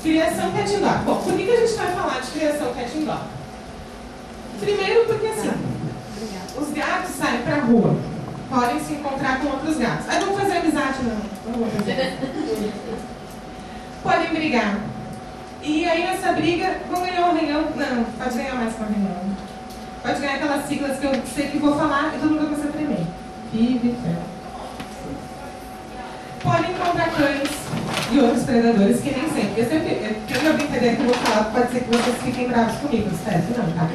Criação cat and dog. Bom, por que a gente vai falar de criação cat and dog? Primeiro porque assim, os gatos saem pra rua, podem se encontrar com outros gatos. Aí vamos fazer amizade? Não vamos fazer. Podem brigar. E aí nessa briga, vão ganhar um arranhão. Não, pode ganhar mais que um arranhão. Pode ganhar aquelas siglas que eu sei que vou falar e todo mundo começa a tremer. FIV, podem encontrar cães e outros predadores que nem sempre. Eu sempre, tem uma brincadeira que eu vou falar, pode ser que vocês fiquem bravos comigo, certo? Não, tá?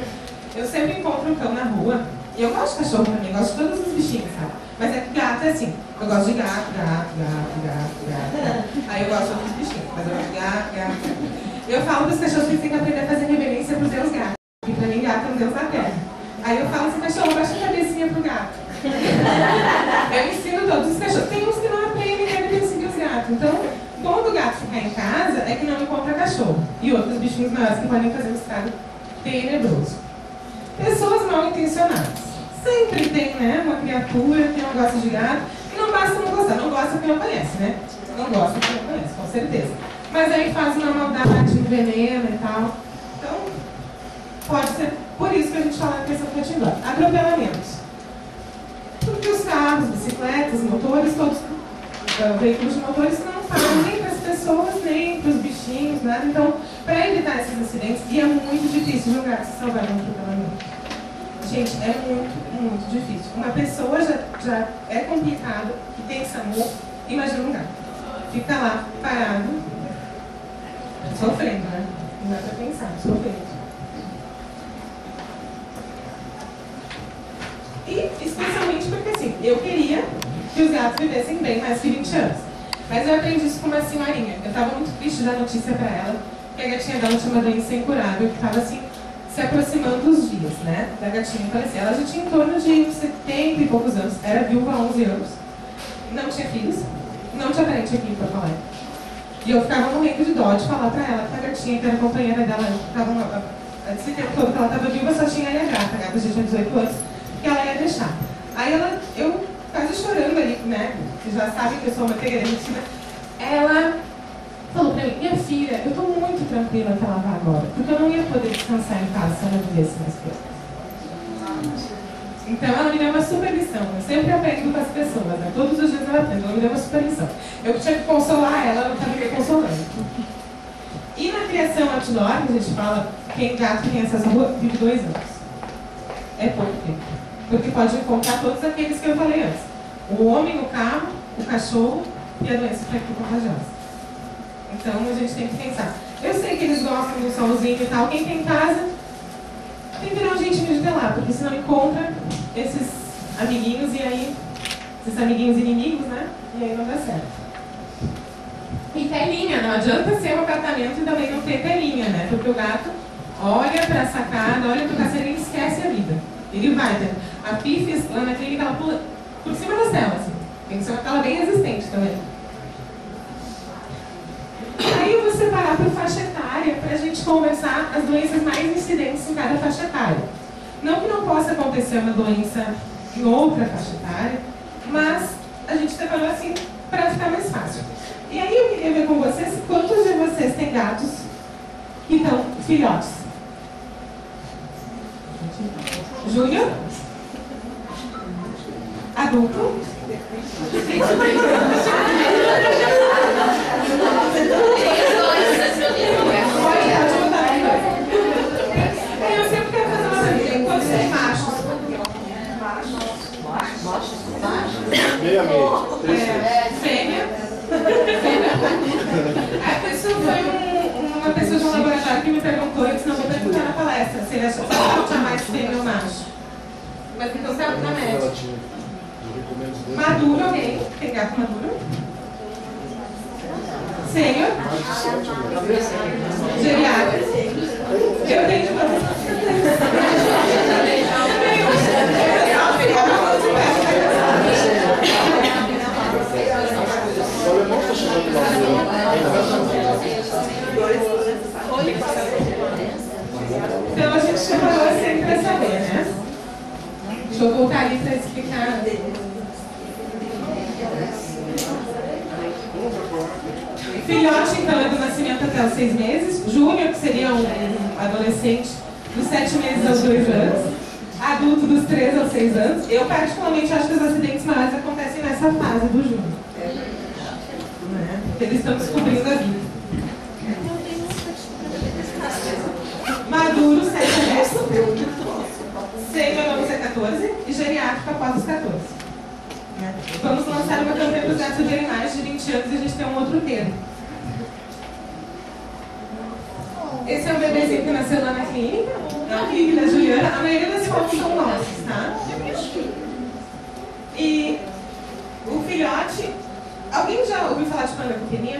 Eu sempre encontro um cão na rua, e eu gosto de cachorro também, eu gosto de todos os bichinhos, sabe? Mas é que gato é assim, eu gosto de gato. Aí eu gosto de outros bichinhos, mas eu gosto de gato. Eu falo para os cachorros que eles têm que aprender a fazer reverência para os deus gatos, porque para mim gato é um deus da terra. Aí eu falo assim, cachorro, baixa a cabecinha pro gato. Eu ensino todos os cachorros. Tem uns que não aprendem e devem seguir os gatos. Então, bom do gato ficar em casa é que não encontra cachorro e outros bichinhos maiores que podem fazer um estrago tenebroso. Pessoas mal intencionadas. Sempre tem, né, uma criatura que não gosta de gato. E não basta não gostar, não gosta porque não conhece, né? Não gosta porque não conhece, com certeza. Mas aí faz uma maldade, envenena e tal. Então, pode ser por isso que a gente fala em questão de cat and dog. Atropelamentos. Porque os carros, bicicletas, motores, todos veículos de motores não falam nem para as pessoas, nem para os bichinhos, nada. Então, para evitar esses acidentes, e é muito difícil jogar se salvar de um atropelamento. Gente, é muito difícil. Uma pessoa já é complicado, que tem SAMU, imagina um gato. Fica lá, parado, sofrendo, né? Não dá para pensar, sofrendo. E especialmente porque assim, eu queria que os gatos vivessem bem mais que 20 anos. Mas eu aprendi isso com uma senhorinha. Eu estava muito triste da notícia para ela, que a gatinha dela tinha uma doença incurável, que estava assim, se aproximando dos dias, né? Da gatinha falecer. Ela já tinha em torno de 70 e poucos anos, era viúva há 11 anos, não tinha filhos, não tinha parente aqui em Porto Alegre. E eu ficava morrendo de dó de falar para ela que a gatinha, que era companheira dela, estava esse tempo todo que ela estava viúva, só tinha ela e a gata. A gata já tinha 18 anos. Que ela ia deixar. Aí eu quase chorando ali, né? Vocês já sabem que eu sou uma derretida. Ela falou pra mim, minha filha, eu tô muito tranquila que ela vá agora, porque eu não ia poder descansar em casa se ela vivesse mais perto. Então ela me deu uma super lição. Eu sempre aprendo com as pessoas, né? Todos os dias ela aprende, ela me deu uma super lição. Eu tinha que consolar ela, ela estava me consolando. E na criação outdoor, que a gente fala, quem gato tem essas ruas, vive 2 anos. É pouco tempo. Porque pode encontrar todos aqueles que eu falei antes. O homem, o carro, o cachorro e a doença contagiosa. Então a gente tem que pensar. Eu sei que eles gostam do solzinho e tal. Quem tem em casa tem que virar um jeitinho de lá, porque senão encontra esses amiguinhos e aí, esses amiguinhos inimigos, né? E aí não dá certo. E telinha, não adianta ser um apartamento e também não ter telinha, né? Porque o gato olha para a sacada, olha para o caseiro e esquece a vida. Ele vai, né? A Pifes, lá na clínica, ela pula por cima das telas, assim. Tem que ser uma tela bem resistente também. Aí eu vou separar por faixa etária para a gente conversar as doenças mais incidentes em cada faixa etária. Não que não possa acontecer uma doença em outra faixa etária, mas a gente separou assim para ficar mais fácil. E aí eu queria ver com vocês quantos de vocês têm gatos que estão filhotes. Júnior? Adulto? Eu sempre quero fazer uma pergunta. Quantos tem machos? Meia. Fêmea. Isso foi uma pessoa de um laboratório que me perguntou, eu disse, não, vou perguntar na palestra, se ele achou que tinha mais fêmea ou macho. Mas então está na média. Maduro alguém? Tem gato maduro? Sênior? Geriátrico? Eu tenho de Então a gente separou assim para saber, né? Deixa eu voltar ali para explicar. Filhote, então, é do nascimento até os 6 meses. Júnior, que seria um adolescente dos 7 meses aos 2 anos. Adulto dos 3 aos 6 anos. Eu, particularmente, acho que os acidentes maiores acontecem nessa fase do júnior. Porque eles estão descobrindo a vida. Maduro, 7 a 10. Sênior, vamos ser 14. E geriátrico, após os 14. Vamos lançar uma campanha para os gatos terem mais de 20 anos e a gente tem um outro termo. Esse é o bebezinho que nasceu lá na clínica. É o Rick da Juliana. A maioria das fotos são nossas, tá? E o filhote... Alguém já ouviu falar de panleucopenia?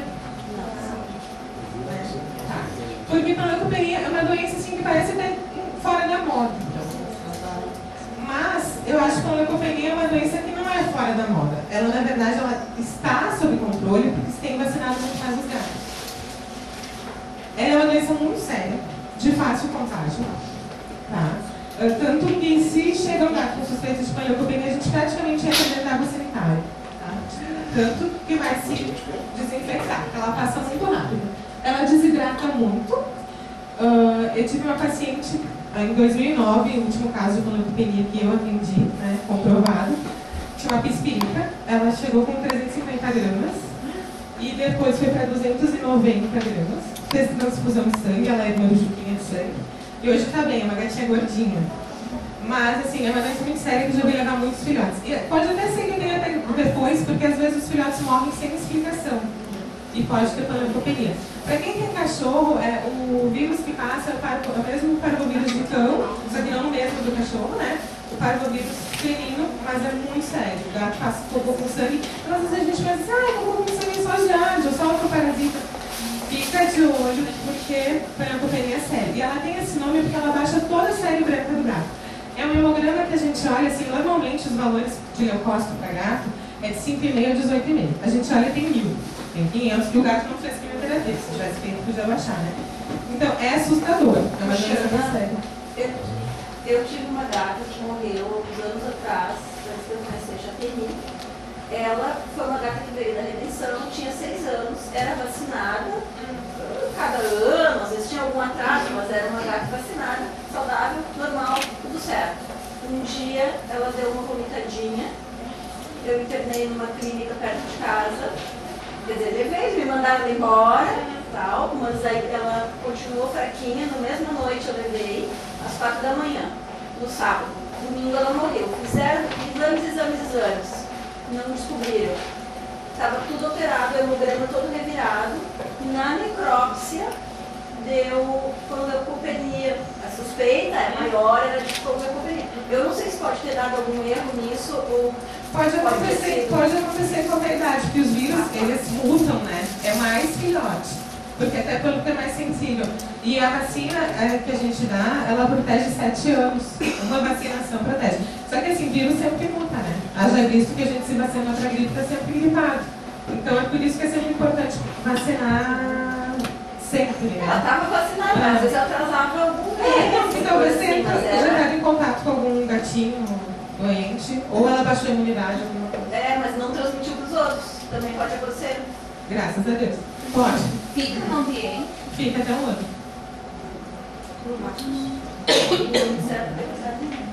Tá. Porque panleucopenia é uma doença assim, que parece até fora da moda. Mas eu acho que a panleucopenia é uma doença que não é fora da moda. Ela, na verdade, ela está sob controle porque se tem vacinado muito mais os gatos. Ela é uma doença muito séria, de fácil contágio. Tá? Tanto que se chega um gato com suspeita de panleucopenia, a gente praticamente recomenda água sanitária. Tá? Tanto que vai se desinfectar, porque ela passa muito rápido. Ela desidrata muito. Eu tive uma paciente em 2009, o último caso de panleucopenia que eu atendi, né, comprovado, tinha uma pispirica. Ela chegou com 350 gramas e depois foi para 290 gramas. Fez transfusão de sangue, ela é uma juquinha de sangue. E hoje está bem, é uma gatinha gordinha. Mas, assim, é uma doença muito séria que já vai levar muitos filhotes. E pode até ser que tenha até depois, porque às vezes os filhotes morrem sem explicação. E pode ter panleucopenia. Para quem tem cachorro, o vírus que passa é o mesmo parvovírus de cão, só que não o mesmo do cachorro, né? O parvovírus felino, mas é muito sério. O gato passa cocô com sangue. Então, às vezes a gente pensa assim, cocô com sangue só de ágio, ou só outro parasita. Fica de olho, porque panleucopenia é séria. E ela tem esse nome porque ela baixa toda a série branca do gato. É um hemograma que a gente olha, assim, normalmente os valores de leucócito para gato é de 5,5 a 18,5. A gente olha e tem 1.000. Tem 500 que o gato não fez quimioterapia. Se tivesse feito, podia baixar, né? Então, é assustador. É uma doença muito séria. Eu tive uma gata que morreu alguns anos atrás, antes de eu conhecer a Chapeni. Ela foi uma gata que veio da redenção, tinha 6 anos, era vacinada cada ano, às vezes tinha algum atraso, mas era uma gata vacinada, saudável, normal, tudo certo. Um dia ela deu uma vomitadinha, eu internei numa clínica perto de casa, quer dizer, levei, me mandaram ela embora, tal, mas aí ela continuou fraquinha, na mesma noite eu levei, às 4 da manhã, no sábado. Domingo ela morreu. Fizeram exames. Não descobriram. Estava tudo alterado, o hemograma todo revirado. Na necrópsia, deu panleucopenia. A suspeita é maior, era de panleucopenia. Eu não sei se pode ter dado algum erro nisso ou... Pode acontecer com a idade, porque os vírus, eles mutam, né? É mais filhote. Porque até pelo que é mais sensível. E a vacina que a gente dá, ela protege 7 anos. Uma vacinação protege. Só que assim, vírus sempre muta, né? Haja visto que a gente se vacina para gripe, está sempre gripado. Então é por isso que é sempre importante vacinar sempre, né? Ela estava vacinada, às vezes atrasava algum mês. Então você já estava em contato com algum gatinho doente, ou ela baixou a imunidade, alguma coisa. Mas não transmitiu para os outros. Também pode acontecer. Graças a Deus. Pode. Fica no ambiente. Fica até um ano. Não serve para ter cuidado nenhum.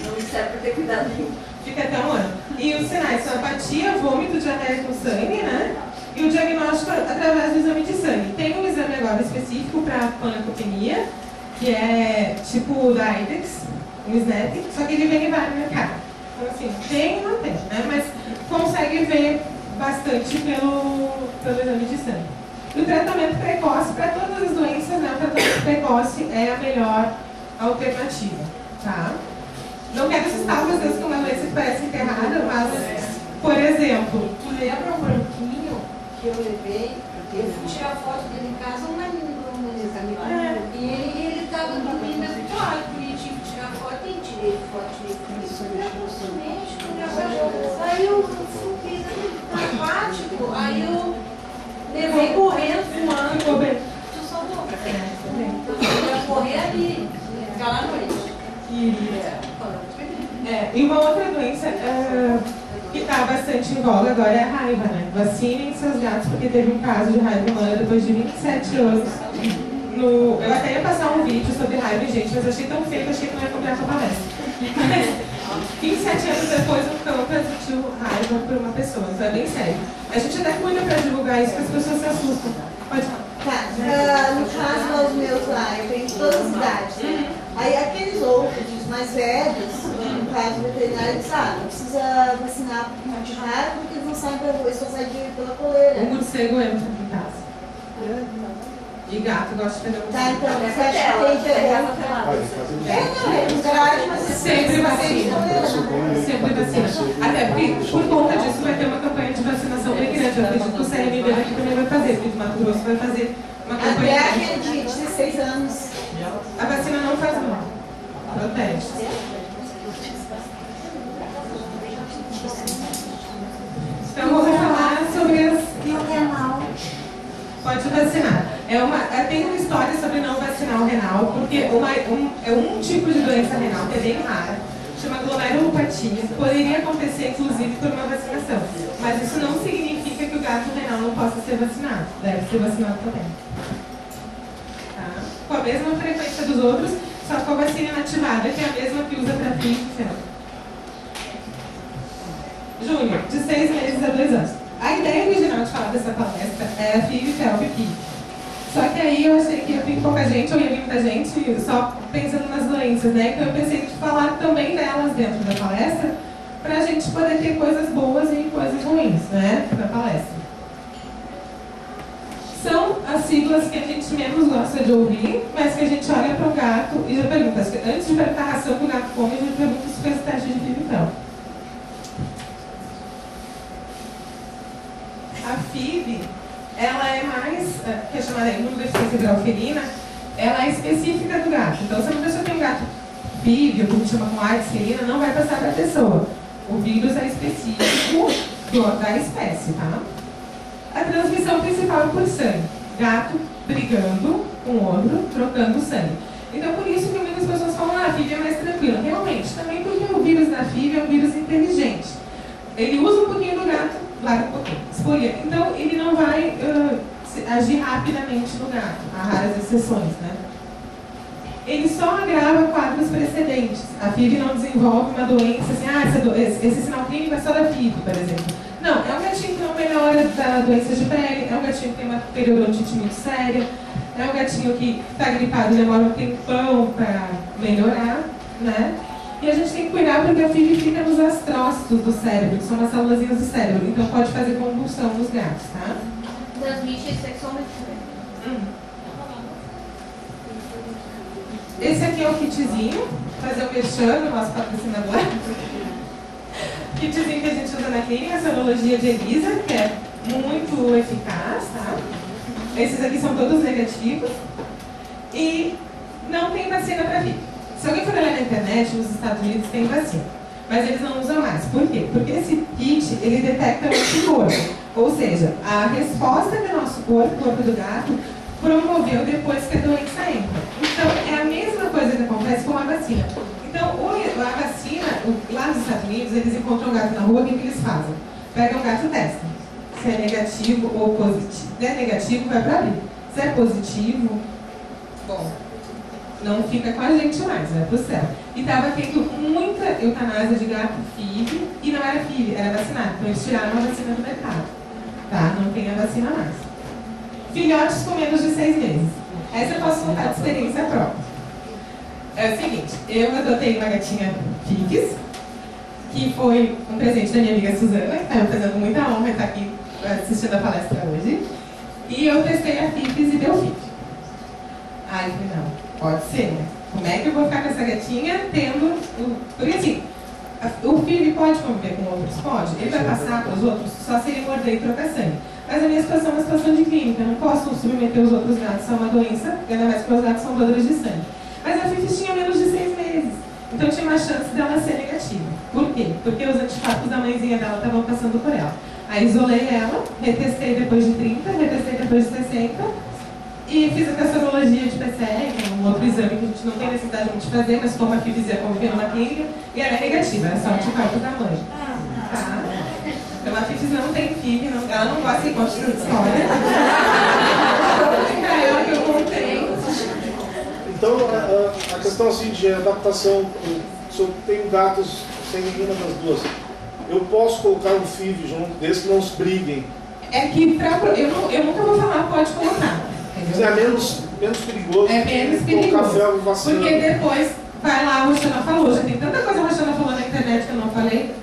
Não serve para ter cuidado nenhum. Fica até um ano. E os sinais são apatia, vômito, diarreia com sangue, né? E o diagnóstico através do exame de sangue. Tem um exame agora específico para panleucopenia, que é tipo o da AIDS, um SNAP, só que ele vem e vai no mercado. Então assim, tem e não tem, né? Mas consegue ver bastante pelo exame de sangue. O tratamento precoce, para todas as doenças, né, o tratamento precoce é a melhor alternativa, tá? Não quero assustar vocês com uma doença que parece enterrada, mas, por exemplo... Tu lembra o branquinho que eu levei? Eu fui tirar foto dele em casa, uma examinar. E ele estava dormindo na toalha, porque tinha que tirar foto e tirei foto dele. Isso aí eu fiz acrobático, aí eu levei correndo, fumando. Ficou bem. Tu salvou pra mim. Eu ia correndo e ficar lá à noite. E uma outra doença, que está bastante em voga agora é a raiva, né? Vacinem seus gatos, porque teve um caso de raiva humana depois de 27 anos. Eu até ia passar um vídeo sobre raiva, gente, mas achei tão feio que achei que não ia combinar com a palestra. 27 anos depois, um cão transmitiu raiva por uma pessoa, então é bem sério. A gente até cuida para divulgar isso, que as pessoas se assustam. Pode falar. Tá, no caso dos meus lá, eu tenho de todas as idades, né? Aí aqueles outros, os mais velhos, no caso do veterinário, eles não precisa vacinar de raiva porque eles não saem pra rua, eles só saem pela coleira. O morcego entra em casa. E gato gosta de fazer Tá, então, você acha que tem que garagem, mas sempre vacina. Sempre vacina. Até porque, por conta disso, vai ter uma campanha de vacinação bem grande. Eu acredito que o CNB daqui também vai fazer, porque o Mato Grosso vai fazer uma campanha. Até aquele de 16 anos. A vacina não faz mal. Protege. Então, vou falar sobre as... Pode vacinar. Tem uma história sobre não vacinar o renal, porque é um tipo de doença renal que é bem rara, chama glomerulopatia, poderia acontecer inclusive por uma vacinação, mas isso não significa que o gato renal não possa ser vacinado, deve ser vacinado também. Tá? Com a mesma frequência dos outros, só com a vacina inativada, que é a mesma que usa para FIV e FeNO. Júnior, de 6 meses a 2 anos. A ideia original de falar dessa palestra era FIV, FeLV e PIV. Só que aí eu achei que ia vir pouca gente, ou ia vir muita gente, só pensando nas doenças, né? Então eu pensei em falar também delas dentro da palestra, para a gente poder ter coisas boas e coisas ruins, né? Da palestra. São as siglas que a gente menos gosta de ouvir, mas que a gente olha para o gato e já pergunta. Antes de perguntar a ração que o gato come, a gente pergunta se fez teste de FIV e FeLV. A FIV, ela é mais, que é chamada imunodeficiência viral felina, ela é específica do gato. Então, se uma pessoa tem um gato FIV, ou que a gente chama com AIDS felina, não vai passar para a pessoa. O vírus é específico da espécie, tá? A transmissão principal é por sangue. Gato brigando com o outro, trocando sangue. Então, por isso que muitas pessoas falam, a FIV é mais tranquila. Realmente, também porque o vírus da FIV é um vírus inteligente. Ele usa um pouquinho do gato, larga um pouquinho, espolia. Então, ele não vai agir rapidamente no gato, há raras exceções, né? Ele só agrava quadros precedentes. A FIV não desenvolve uma doença assim, esse sinal clínico é só da FIV, por exemplo. Não, é um gatinho que não melhora da doença de pele, é um gatinho que tem uma periodontite muito séria, é um gatinho que está gripado e demora um tempão para melhorar, né? E a gente tem que cuidar porque a FIV fica nos astrócitos do cérebro, que são as célulazinhas do cérebro, então pode fazer convulsão nos gatos, tá? Transmite sexualmente. Esse aqui é o kitzinho, fazer o merchan do nosso patrocinador. Kitzinho que a gente usa na clínica, a sorologia de ELISA, que é muito eficaz, tá? Esses aqui são todos negativos. E não tem vacina para FIV. Se alguém for olhar na internet, nos Estados Unidos tem vacina, mas eles não usam mais. Por quê? Porque esse kit, ele detecta o anticorpo. Ou seja, a resposta do nosso corpo, o corpo do gato, promoveu depois que a doença entra. Então, é a mesma coisa que acontece com a vacina. Então, a vacina, lá nos Estados Unidos, eles encontram um gato na rua, o que eles fazem? Pegam o gato e testam. Se é negativo ou positivo. Se é negativo, vai para ali. Se é positivo, bom, não fica com a gente mais, vai pro céu. E estava tendo muita eutanásia de gato FIV, e não era FIV, era vacinado. Então eles tiraram a vacina do mercado. Tá? Não tem a vacina mais. Filhotes com menos de 6 meses. Essa eu posso contar de experiência própria. É o seguinte, eu adotei uma gatinha Fix, que foi um presente da minha amiga Suzana, que está me fazendo muita honra estar aqui assistindo a palestra hoje. E eu testei a Fix e deu FIV. Ai, eu falei, não, pode ser, né? Como é que eu vou ficar com essa gatinha tendo... Porque assim, o FIV pode conviver com outros? Pode. Ele vai passar para os outros só se ele morder e trocar sangue. Mas a minha situação é uma situação de clínica, eu não posso submeter os outros gatos a uma doença, ainda mais porque os gatos são doadores de sangue. Mas a FIV tinha menos de 6 meses, então tinha uma chance dela ser negativa. Por quê? Porque os anticorpos da mãezinha dela estavam passando por ela. Aí isolei ela, retestei depois de 30, retestei depois de 60 e fiz a sorologia de PCR, que é um outro exame que a gente não tem necessidade de fazer, mas como a FIV ia conviver numa clínica, e ela é negativa, é só anticorpos da mãe. Tá? não tem filho, ela não gosta de contar essa história. Pra ela que eu contei. Então, a questão assim, de adaptação, se eu tenho gatos sem nenhuma das duas, eu posso colocar um FIV junto desde que não se briguem? É que eu nunca vou falar, pode colocar. É menos perigoso é menos que perigoso, colocar felve vacinando. porque depois vai lá, a Roxana falou, já tem tanta coisa a Roxana falou na internet que eu não falei.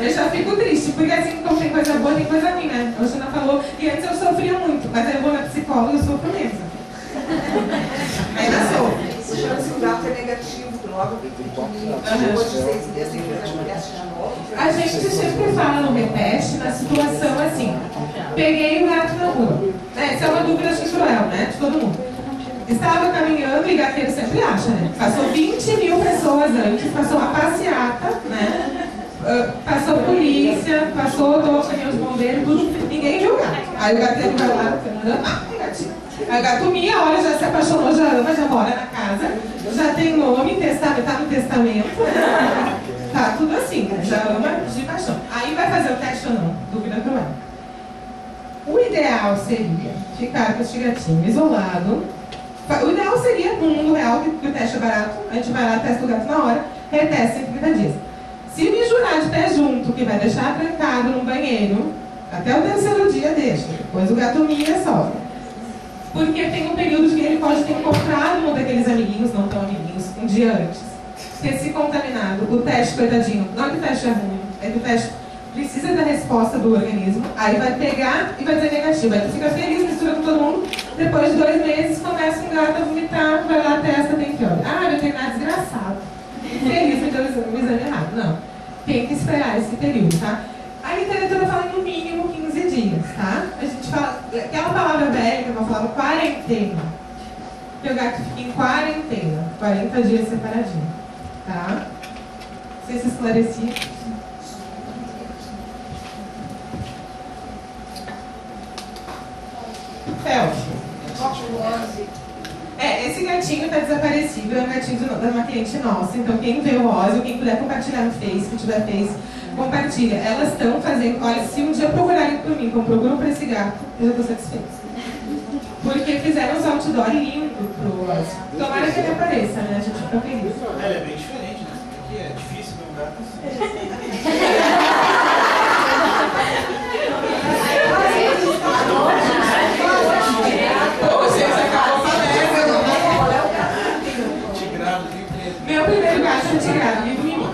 Eu já fico triste, porque assim como tem coisa boa, tem coisa ruim, né? A Roxana falou, e antes eu sofria muito, mas aí eu vou na psicóloga e eu sofro mesmo. Ainda sofro. Se o gato é negativo, logo depois de 6 meses tem que fazer um teste de novo. A gente sempre fala no reteste na situação assim, peguei o gato na rua, né? Isso é uma dúvida de cruel, né? De todo mundo. Estava caminhando e gateiro sempre acha, né? Passou 20 mil pessoas antes, passou uma passeata, né? Passou polícia, passou todo o caminhão de bombeiro, tudo, ninguém viu o gato. Aí o gateiro vai lá, um gatinho. Aí o gato minha, olha, já se apaixonou, já ama, já mora na casa, já tem nome, testamento, tá no testamento, né? Tá tudo assim, né? Já ama de paixão. Aí vai fazer o teste ou não? Dúvida cruel. O ideal seria ficar com este gatinho isolado. O ideal seria, no mundo real, que o teste é barato, a gente vai lá, testa o gato na hora, retesta em 30 dias. Se me jurar de pé junto que vai deixar trancado no banheiro, até o terceiro dia deixa, depois o gato minha sobe. Porque tem um período que ele pode ter encontrado um daqueles amiguinhos, não tão amiguinhos, um dia antes, ter se contaminado. O teste, coitadinho, não é que o teste é ruim, é que o teste precisa da resposta do organismo, aí vai pegar e vai dizer negativo. Aí tu fica feliz, mistura com todo mundo, depois de 2 meses começa um gato a vomitar, vai lá, testa, tem febre. Ah, veterinário desgraçado. Feliz, me deu o exame errado. Não. Tem que esperar esse período, tá? A literatura fala no mínimo 15 dias, tá? A gente fala, aquela palavra bélica, eu falava quarentena. Que o gato fica em quarentena, 40 dias separadinho, tá? Não sei se esclareci. Esse gatinho está desaparecido, é um gatinho de uma cliente nossa, então quem vê o Ozzy, quem puder compartilhar no Face, que tiver Face, compartilha. Elas estão fazendo, olha, se um dia procurarem por mim, como procuram por esse gato, eu já estou satisfeita. Porque fizeram os outdoor lindo pro Ozzy. Tomara que ele apareça, né? A gente fica feliz. Ele é bem diferente, né? Porque é difícil ver um gato assim. Meu primeiro gato é tigrado, livro Mimi.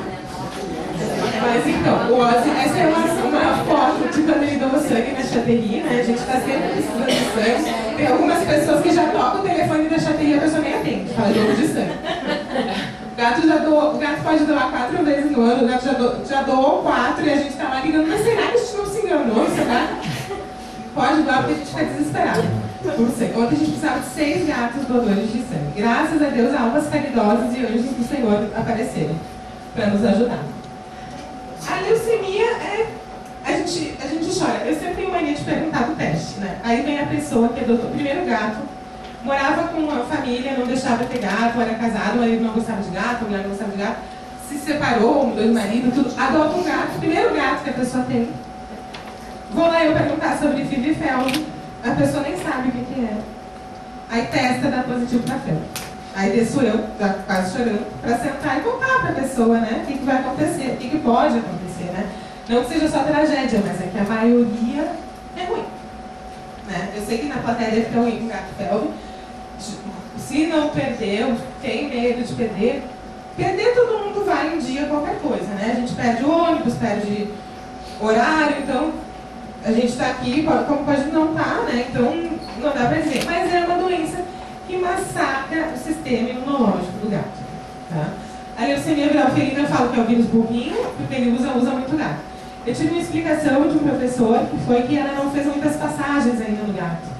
Mas então, o Ozzy, essa é uma foto de quando ele doou sangue na chateria, né? A gente está sempre precisando de sangue. Tem algumas pessoas que já tocam o telefone da chateria e a pessoa nem atende, fala dono de sangue. O gato pode doar 4 vezes no ano, o gato já doou 4 e a gente está lá ligando, mas será que a gente não se enganou, será? Pode doar porque a gente fica desesperado. Ontem a gente precisava de 6 gatos doadores de sangue. Graças a Deus, almas caridosas e anjos do Senhor apareceram para nos ajudar. A leucemia a gente chora. Eu sempre tenho mania de perguntar do teste, né? Aí vem a pessoa que adotou o primeiro gato, morava com uma família, não deixava ter gato, era casado, o marido não gostava de gato, a mulher não gostava de gato, se separou, mudou de marido, tudo, adota um gato, primeiro gato que a pessoa tem. Vou lá eu perguntar sobre FIV e felve, a pessoa nem sabe o que é. Aí testa, dá positivo para felve. Aí desço eu, já quase chorando, para sentar e contar para a pessoa, né, o que vai acontecer, o que pode acontecer, né. Não que seja só tragédia, mas é que a maioria é ruim. Né? Eu sei que na plateia deve ter um gato felve. Se não perdeu, tem medo de perder. Perder todo mundo vai um dia qualquer coisa, né? A gente perde o ônibus, perde horário, então a gente está aqui, como pode não estar, né? Então não dá para dizer. Mas é uma doença que massacra o sistema imunológico do gato. Tá? A leucemia viral felina eu falo que é o vírus burrinho, porque ele usa muito gato. Eu tive uma explicação de um professor que foi que ela não fez muitas passagens ainda no gato.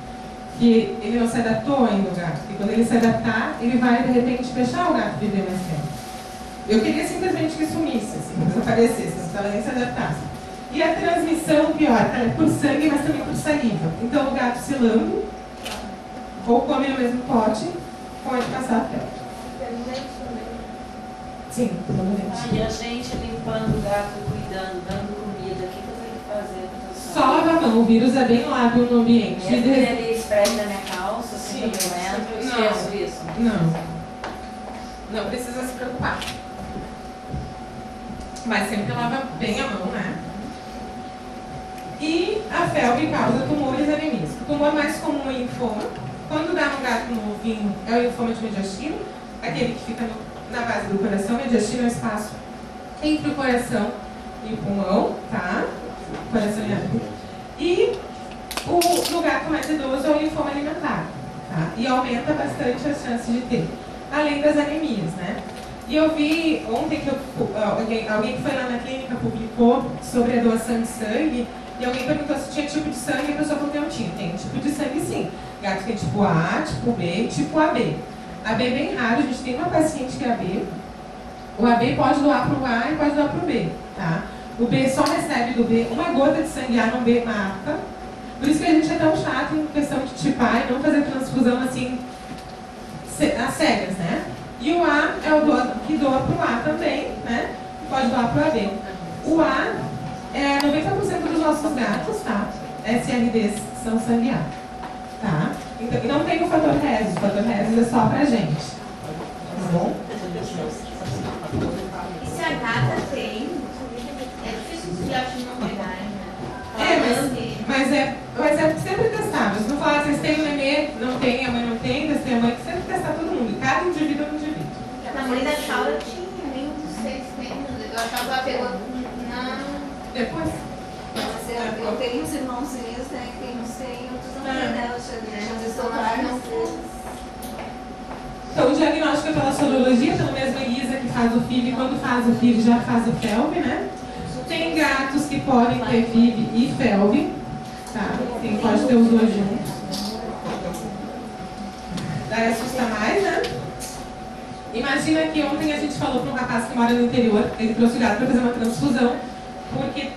Que ele não se adaptou ainda ao gato. E quando ele se adaptar, ele vai, de repente, deixar o gato viver mais tempo. Eu queria simplesmente que sumisse, assim, que desaparecesse, se ela nem se adaptasse. E a transmissão, pior, é por sangue, mas também por saliva. Então, o gato se lambe, ou come no mesmo pote, pode passar a febre. Sim, provavelmente. E a gente limpando o gato, cuidando, dando comida, o vírus é bem lábil no ambiente. Mesmo ele esfrega na minha calça, assim, Sim, que eu entro, eu não. esqueço isso. Não precisa se preocupar. Mas sempre lava bem a mão, né? E a felve causa tumores e anemias. O tumor mais comum é o linfoma. Quando dá no gato novinho, é o linfoma de mediastino, aquele que fica na base do coração. Mediastino é o espaço entre o coração e o pulmão, tá? Coração e água. E no gato mais idoso é o linfoma alimentar, tá? E aumenta bastante as chances de ter, além das anemias, né? E eu vi ontem que alguém que foi lá na clínica publicou sobre a doação de sangue, e alguém perguntou se tinha tipo de sangue, e a pessoa falou que não tinha. Tem tipo de sangue sim. Gato tem tipo A, tipo B e tipo AB. AB é bem raro, a gente tem uma paciente que é AB. O AB pode doar para o A e pode doar para o B, tá? O B só recebe do B uma gota de sangue A no B mata. Por isso que a gente é tão chato em questão de tipar e não fazer transfusão assim, às cegas, né? E o A é o que doa para o A também, né? Pode doar para o AB. O A é 90% dos nossos gatos, tá? SRDs são sangue A, tá? Então, e não tem o fator Rhesus. O fator Rhesus é só pra gente, tá bom? E se a gata tem, é difícil os filhotes não pegarem, né? Mas é sempre testável. Se não falar, vocês têm o nenê, não tem, a mãe não tem, vocês têm a mãe, sempre testar todo mundo. Cada indivíduo é um indivíduo. Na mãe da Chaura tinha, nenhum dos 6 tem. Eu achava que ela pegou na... Depois? Eu tenho uns irmãozinhos, né, que tem uns 100, outros não tem, né? Às vezes estão lá, não tem. Então, o diagnóstico é pela sorologia, pelo mesmo ELISA que faz o FIV, e quando faz o FIV já faz o FeLV, né? Tem gatos que podem ter FIV e FeLV, tá? Tem, pode ter os dois juntos. Daí assusta mais, né? Imagina que ontem a gente falou para um rapaz que mora no interior, ele trouxe o gato para fazer uma transfusão, porque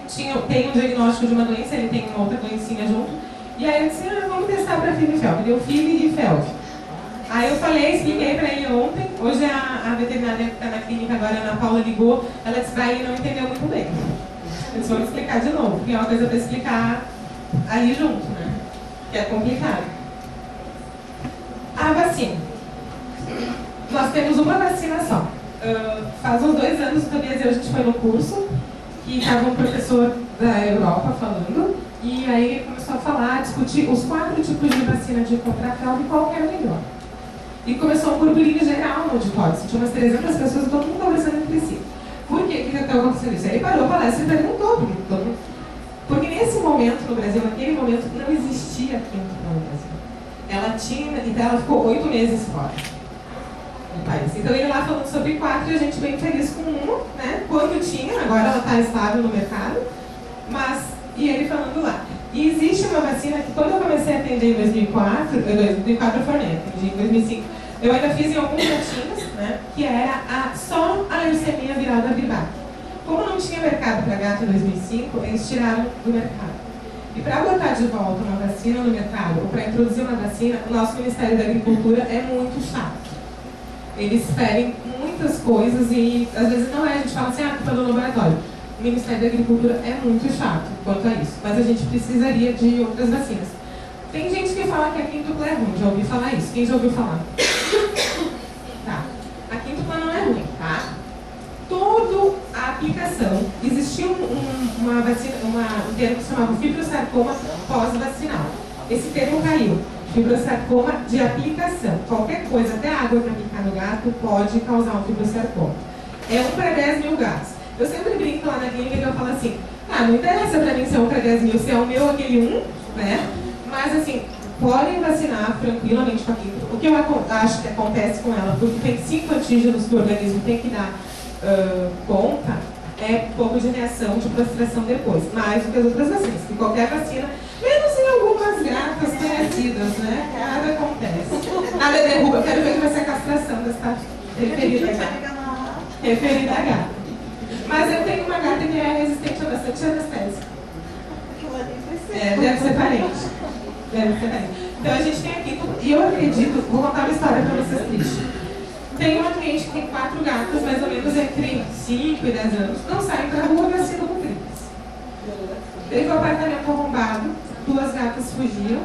tem um diagnóstico de uma doença, ele tem uma outra doencinha junto. E aí eu disse, vamos testar para FIV e FeLV. Deu FIV e FeLV. Aí eu expliquei para ele ontem, hoje a veterinária que está na clínica agora, a Ana Paula, ligou, ela disse que ele não entendeu muito bem. Eles vão explicar de novo, porque é uma coisa para explicar ali junto, né? Que é complicado. A vacina. Nós temos uma vacina só. Faz uns 2 anos, o Tobias e eu, a gente foi no curso, e estava um professor da Europa falando, e aí ele começou a falar, discutir os 4 tipos de vacina de contra a FeLV e qual que era melhor. E começou um burburinho geral no auditório. Tinha umas 300 pessoas e todo mundo conversando entre si. Por quê? O que estava acontecendo isso? Aí ele parou a palestra e perguntou. Porque nesse momento no Brasil, naquele momento, não existia quíntupla no Brasil. Ela tinha, então ela ficou 8 meses fora do país. Então ele lá falando sobre 4 e a gente bem feliz com uma, né? Quando tinha, agora ela está estável no mercado. E ele falando lá. E existe uma vacina que quando eu comecei a atender em 2004 eu formei, atendi em 2005, eu ainda fiz em alguns gatinhos, né, que era só a leucemia virada viral. Como não tinha mercado para gato em 2005, eles tiraram do mercado. E para botar de volta uma vacina no mercado, ou para introduzir uma vacina, o nosso Ministério da Agricultura é muito chato. Eles pedem muitas coisas e às vezes não é, a gente fala assim, culpa do laboratório. O Ministério da Agricultura é muito chato quanto a isso, mas a gente precisaria de outras vacinas. Tem gente que fala que a quíntupla é ruim, já ouvi falar isso. Quem já ouviu falar? Tá. A quíntupla não é ruim, tá? Toda a aplicação, existia uma vacina, um termo que se chamava fibrosarcoma pós-vacinal. Esse termo caiu. Fibrosarcoma de aplicação. Qualquer coisa, até água para aplicar no gato, pode causar um fibrosarcoma. É 1 para 10 mil gatos. Eu sempre brinco lá na clínica e eu falo assim, não interessa para mim se é 1 para 10 mil, se é o meu ou aquele 1, né? Mas assim, podem vacinar tranquilamente com a quíntupla. O que eu acho que acontece com ela, porque tem 5 antígenos que o organismo tem que dar conta, é um pouco de reação de prostração depois, mais do que as outras vacinas, que qualquer vacina, menos em algumas gatas conhecidas, né? Nada acontece. Nada derruba. Eu quero ver que vai ser a castração dessa referida a gata. Mas eu tenho uma gata que é resistente a bastante anestésico. Deve ser parente. Então a gente tem aqui, e eu acredito, vou contar uma história para vocês triste. Tem uma cliente que tem 4 gatas, mais ou menos entre 5 e 10 anos, não saem pra rua, vacina com tripas. Teve um apartamento arrombado, 2 gatas fugiram.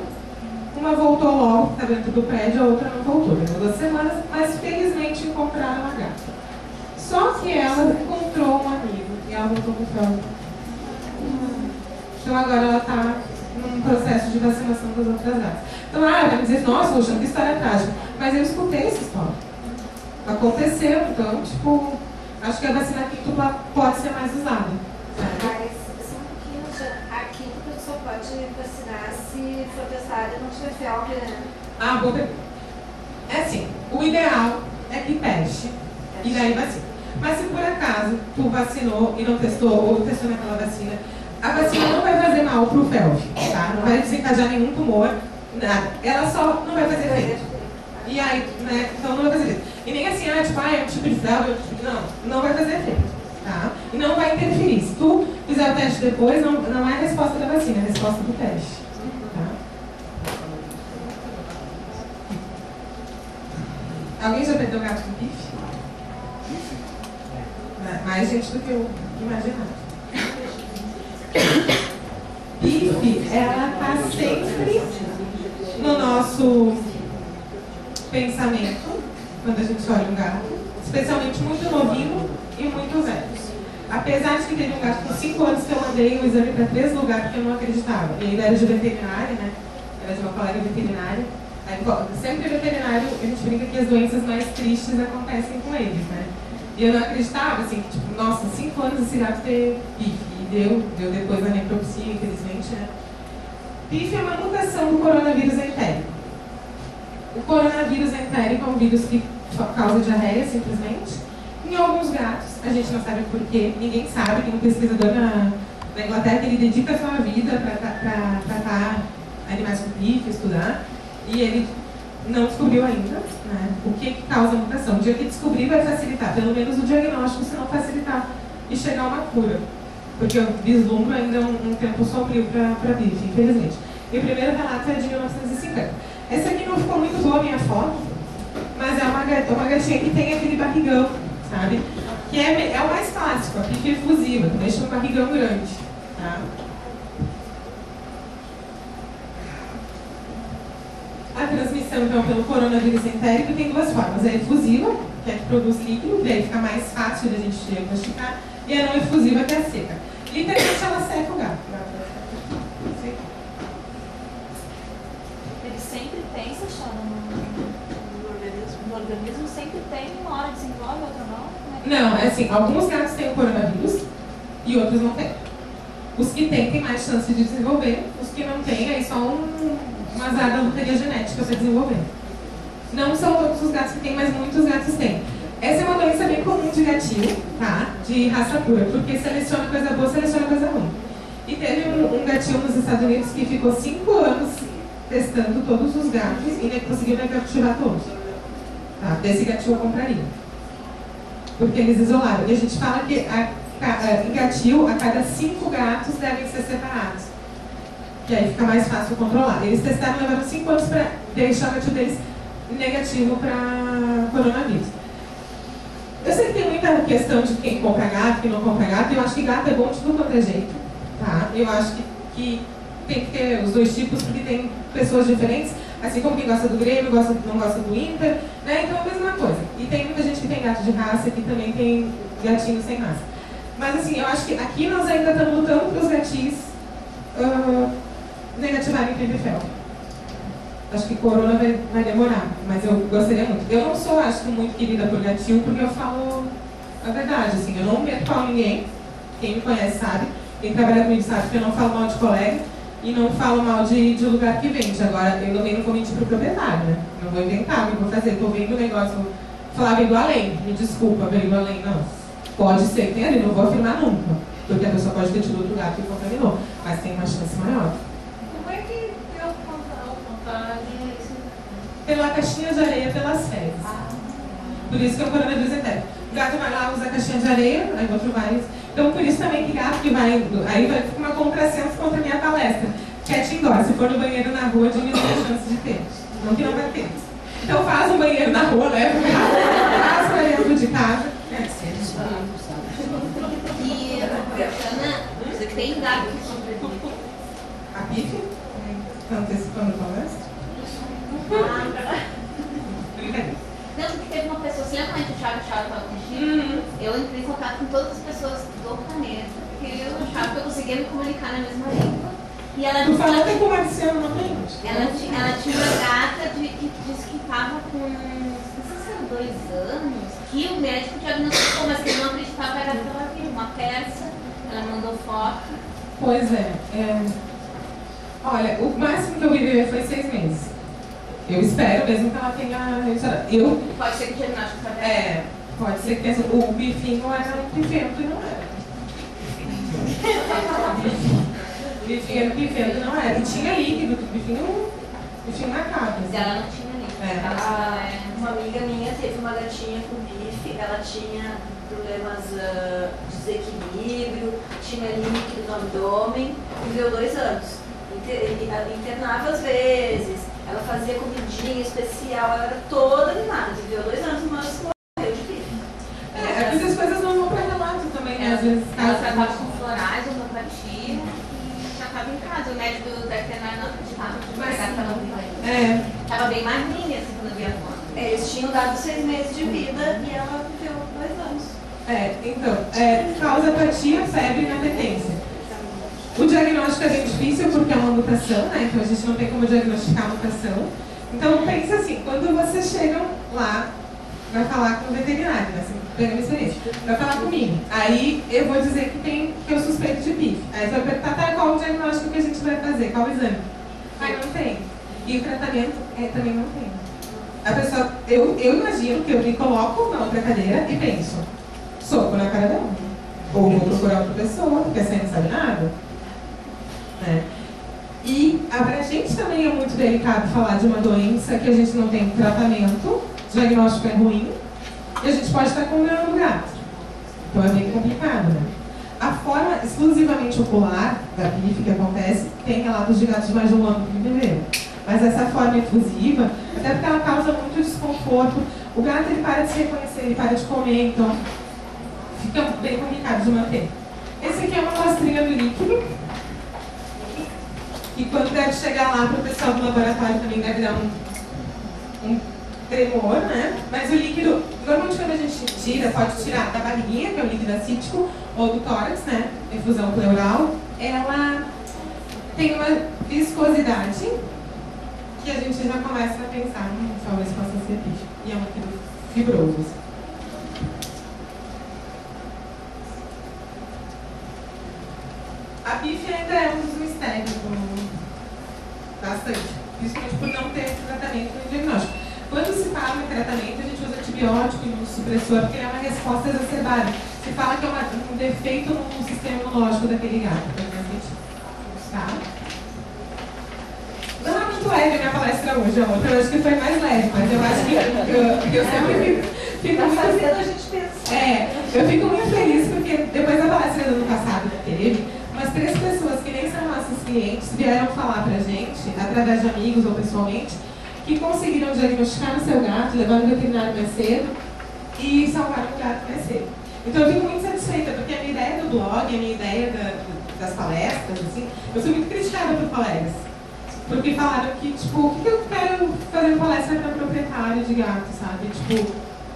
Uma voltou logo, que está dentro do prédio, a outra não voltou. Demorou 2 semanas, mas felizmente encontraram a gata. Só que ela encontrou um amigo e ela voltou com fraude. Então agora ela está num processo de vacinação das outras gatas. Então, vai me dizer, nossa, Luciano, que história trágica. Mas eu escutei essa história. Aconteceu, então, tipo, acho que a vacina quíntupla pode ser mais usada. Certo? Mas só um pouquinho, a quíntupla só pode vacinar se for testada e não tiver febre, né? Ah, boa pergunta. É assim, o ideal é que teste e daí vacina. Mas se por acaso tu vacinou e não testou, ou testou naquela vacina, a vacina não vai fazer mal pro FeLV, tá? Não vai desencadear nenhum tumor, nada. Ela só não vai fazer efeito. E aí, né, então não vai fazer efeito. E nem assim, tipo, é um tipo de FeLV, não vai fazer efeito, tá? E não vai interferir. Se tu fizer o teste depois, não é a resposta da vacina, é a resposta do teste, tá? Alguém já perdeu gato com pife? Mais gente do que eu imaginava. Pife, ela está sempre no nosso pensamento quando a gente olha um gato, especialmente muito novinho e muito velhos. Apesar de que teve um gato com 5 anos que eu mandei o exame para 3 lugares porque eu não acreditava. E ainda era de veterinária, né? Era de uma colega veterinária. Aí, sempre veterinário, a gente brinca que as doenças mais tristes acontecem com eles, né? E eu não acreditava, assim, tipo, nossa, 5 anos esse gato ter pife. E deu depois a necropsia, infelizmente, né? Pife é uma mutação do coronavírus entérico. O coronavírus entérico é um vírus que causa diarreia, simplesmente. Em alguns gatos, a gente não sabe por quê, ninguém sabe. Tem um pesquisador na Inglaterra que ele dedica a sua vida para tratar animais com pife, estudar. E ele não descobriu ainda, né, o que causa a mutação. O dia que descobrir vai facilitar, pelo menos o diagnóstico, se não facilitar e chegar a uma cura. Porque eu vislumbro ainda um tempo sombrio para pife, infelizmente. E o primeiro relato é de 1950. Essa aqui não ficou muito boa a minha foto, mas é uma gatinha que tem aquele barrigão, sabe? Que é o mais clássico, a pife efusiva, que deixa um barrigão grande, tá? A transmissão, então, pelo coronavírus entérico tem 2 formas. É a efusiva, que é que produz líquido, que aí fica mais fácil da gente diagnosticar, e a não efusiva, que é a seca. Literalmente, ela seca o gato. Ele sempre tem, Sachana, no organismo sempre tem, uma hora desenvolve, outra não? Não, é assim, alguns gatos têm o coronavírus e outros não têm. Os que têm mais chance de desenvolver, os que não têm, aí só uma azar da loteria genética para desenvolver. Não são todos os gatos que têm, mas muitos gatos têm. Essa é uma doença bem comum de gatinho, tá? De raça pura, porque seleciona coisa boa, seleciona coisa ruim. E teve um gatinho nos Estados Unidos que ficou 5 anos testando todos os gatos e conseguiu negativar todos. Tá? Desse gatinho eu compraria. Porque eles isolaram. E a gente fala que em gatil, a cada 5 gatos devem ser separados. Que aí fica mais fácil controlar. Eles testaram, levaram 5 anos para deixar o gatil deles negativo para coronavírus. Eu sei que tem muita questão de quem compra gato, quem não compra gato. Eu acho que gato é bom de tudo quanto é jeito. Tá? Eu acho que tem que ter os 2 tipos, porque tem pessoas diferentes. Assim como quem gosta do Grêmio, não gosta do Inter. Né? Então é a mesma coisa. E tem muita gente que tem gato de raça, que também tem gatinhos sem raça. Mas assim, eu acho que aqui nós ainda estamos lutando para os gatinhos negativarem PPFL. Acho que corona vai demorar, mas eu gostaria muito. Eu não sou, acho que, muito querida por gatinho, porque eu falo a verdade, assim, eu não meto pau em ninguém. Quem me conhece sabe, quem trabalha comigo sabe que eu não falo mal de colega e não falo mal de lugar que vende. Agora, eu também não vou mentir pro proprietário, né? Não vou inventar o que eu vou fazer. Estou vendo o negócio, falar veio do além, me desculpa, veio do além, não. Pode ser que tenha ali, não vou afirmar nunca, porque a pessoa pode ter tido outro gato e contaminou, mas tem uma chance maior. Como é que deu contagem? Pela caixinha de areia, pelas fezes. Por isso que é o coronavírus entérico. O gato vai lá, usa a caixinha de areia, aí o outro vai. Então, por isso também que gato que vai. Aí vai ficar uma contrassenso contra a minha palestra. Cat indoor, se for no banheiro na rua, diminui a chance de ter. Não que não vai ter. Então, faz um banheiro na rua, leva o gato, faz para dentro de casa. E, Ana, você que tem gato que A pife? Tá antecipando a palestra? Brincadeira. Não, porque teve uma pessoa, você lembra quando o Thiago estava contigo? Eu entrei em contato com todas as pessoas do planeta, porque eu achava que eu conseguia me comunicar na mesma língua. E ela Tu falou até com o Marciano, não tem? ela tinha uma gata que disse que estava com, não sei se eram 2 anos, que o médico diagnosticou, mas que ele não acreditava que era que ela viu, uma persa, ela mandou foto. Pois é. Olha, o máximo que eu vi viver foi 6 meses. Eu espero mesmo que ela tenha. Pode ser que o diagnóstico está Pode ser que o bifinho era um pifento e não era. O bifinho era um pifento e não era. E tinha líquido, o bifinho macabro. Mas ela não tinha líquido. Uma amiga minha teve uma gatinha com bife, ela tinha problemas de desequilíbrio, tinha líquido no abdômen, viveu 2 anos. Internava às vezes, ela fazia comidinha especial, ela era toda animada, viveu 2 anos, mas morreu de bife. Porque as coisas não vão para relato também, né? Às vezes Ela tratava com florais, homeopatia e tratava em casa. O médico veterinário não acreditava que a gata estava viva. Estava bem magrinha, assim, quando eu vi a foto. Eles tinham dado 6 meses de vida e ela viveu 2 anos. Então, causa apatia, febre e inapetência. O diagnóstico é bem difícil porque é uma mutação, né? Então a gente não tem como diagnosticar a mutação. Então pensa assim, quando vocês chegam lá para falar com o veterinário, né? Assim, pegando experiência, para falar comigo. Aí eu vou dizer que eu suspeito de PIF. Aí você vai perguntar, tá, qual o diagnóstico que a gente vai fazer? Qual o exame? Aí não tem. E o tratamento também não tem. A pessoa, eu imagino que eu me coloco na outra cadeira e penso, soco na cara dela. Ou vou procurar outra pessoa, porque essa aí não sabe nada. E pra gente também é muito delicado falar de uma doença que a gente não tem tratamento, o diagnóstico é ruim, e a gente pode estar condenando o gato. Então é bem complicado, né? A forma exclusivamente ocular da PIF que acontece, tem relatos de gatos de mais de 1 ano que viveram. Mas essa forma efusiva, até porque ela causa muito desconforto, o gato ele para de se reconhecer, ele para de comer, então fica bem complicado de manter. Esse aqui é uma amostrinha do líquido, e quando deve chegar lá para o pessoal do laboratório também deve dar um tremor, né? Mas o líquido, normalmente quando a gente tira, pode tirar da barriguinha, que é o líquido acítico, ou do tórax, né? Efusão pleural, ela tem uma viscosidade que a gente já começa a pensar, talvez possa ser bicho. E é um líquido fibroso. A PIF ainda é um dos mistérios bastante, principalmente por não ter tratamento no diagnóstico. Quando se fala em tratamento, a gente usa antibiótico, imunossupressor, porque ele é uma resposta exacerbada. Se fala que é um defeito no sistema imunológico daquele gato. Tá? Não é muito leve a minha palestra hoje, a outra eu acho que foi mais leve, mas eu acho que eu sempre fico muito fazendo a gente pensar. Eu fico muito feliz porque depois da palestra do ano passado que teve, umas 3 pessoas que nem são nossos clientes vieram falar pra gente, através de amigos ou pessoalmente, que conseguiram diagnosticar no seu gato, levar no veterinário mais cedo e salvar o gato mais cedo. Então eu fico muito satisfeita, porque a minha ideia do blog, a minha ideia das palestras, assim, eu sou muito criticada por colegas. Porque falaram que, tipo, o que eu quero fazer palestra para proprietário de gato, sabe? Tipo,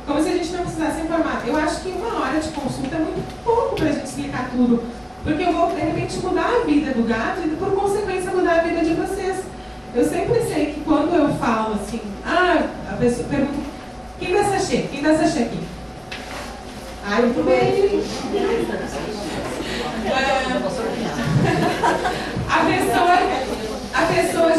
como se a gente não precisasse informar. Eu acho que 1 hora de consulta é muito pouco pra gente explicar tudo. Porque eu vou, de repente, mudar a vida do gato e, por consequência, mudar a vida de vocês. Eu sempre sei que quando eu falo assim, a pessoa pergunta, quem dá sachê? Quem dá sachê aqui? Eu também. A pessoa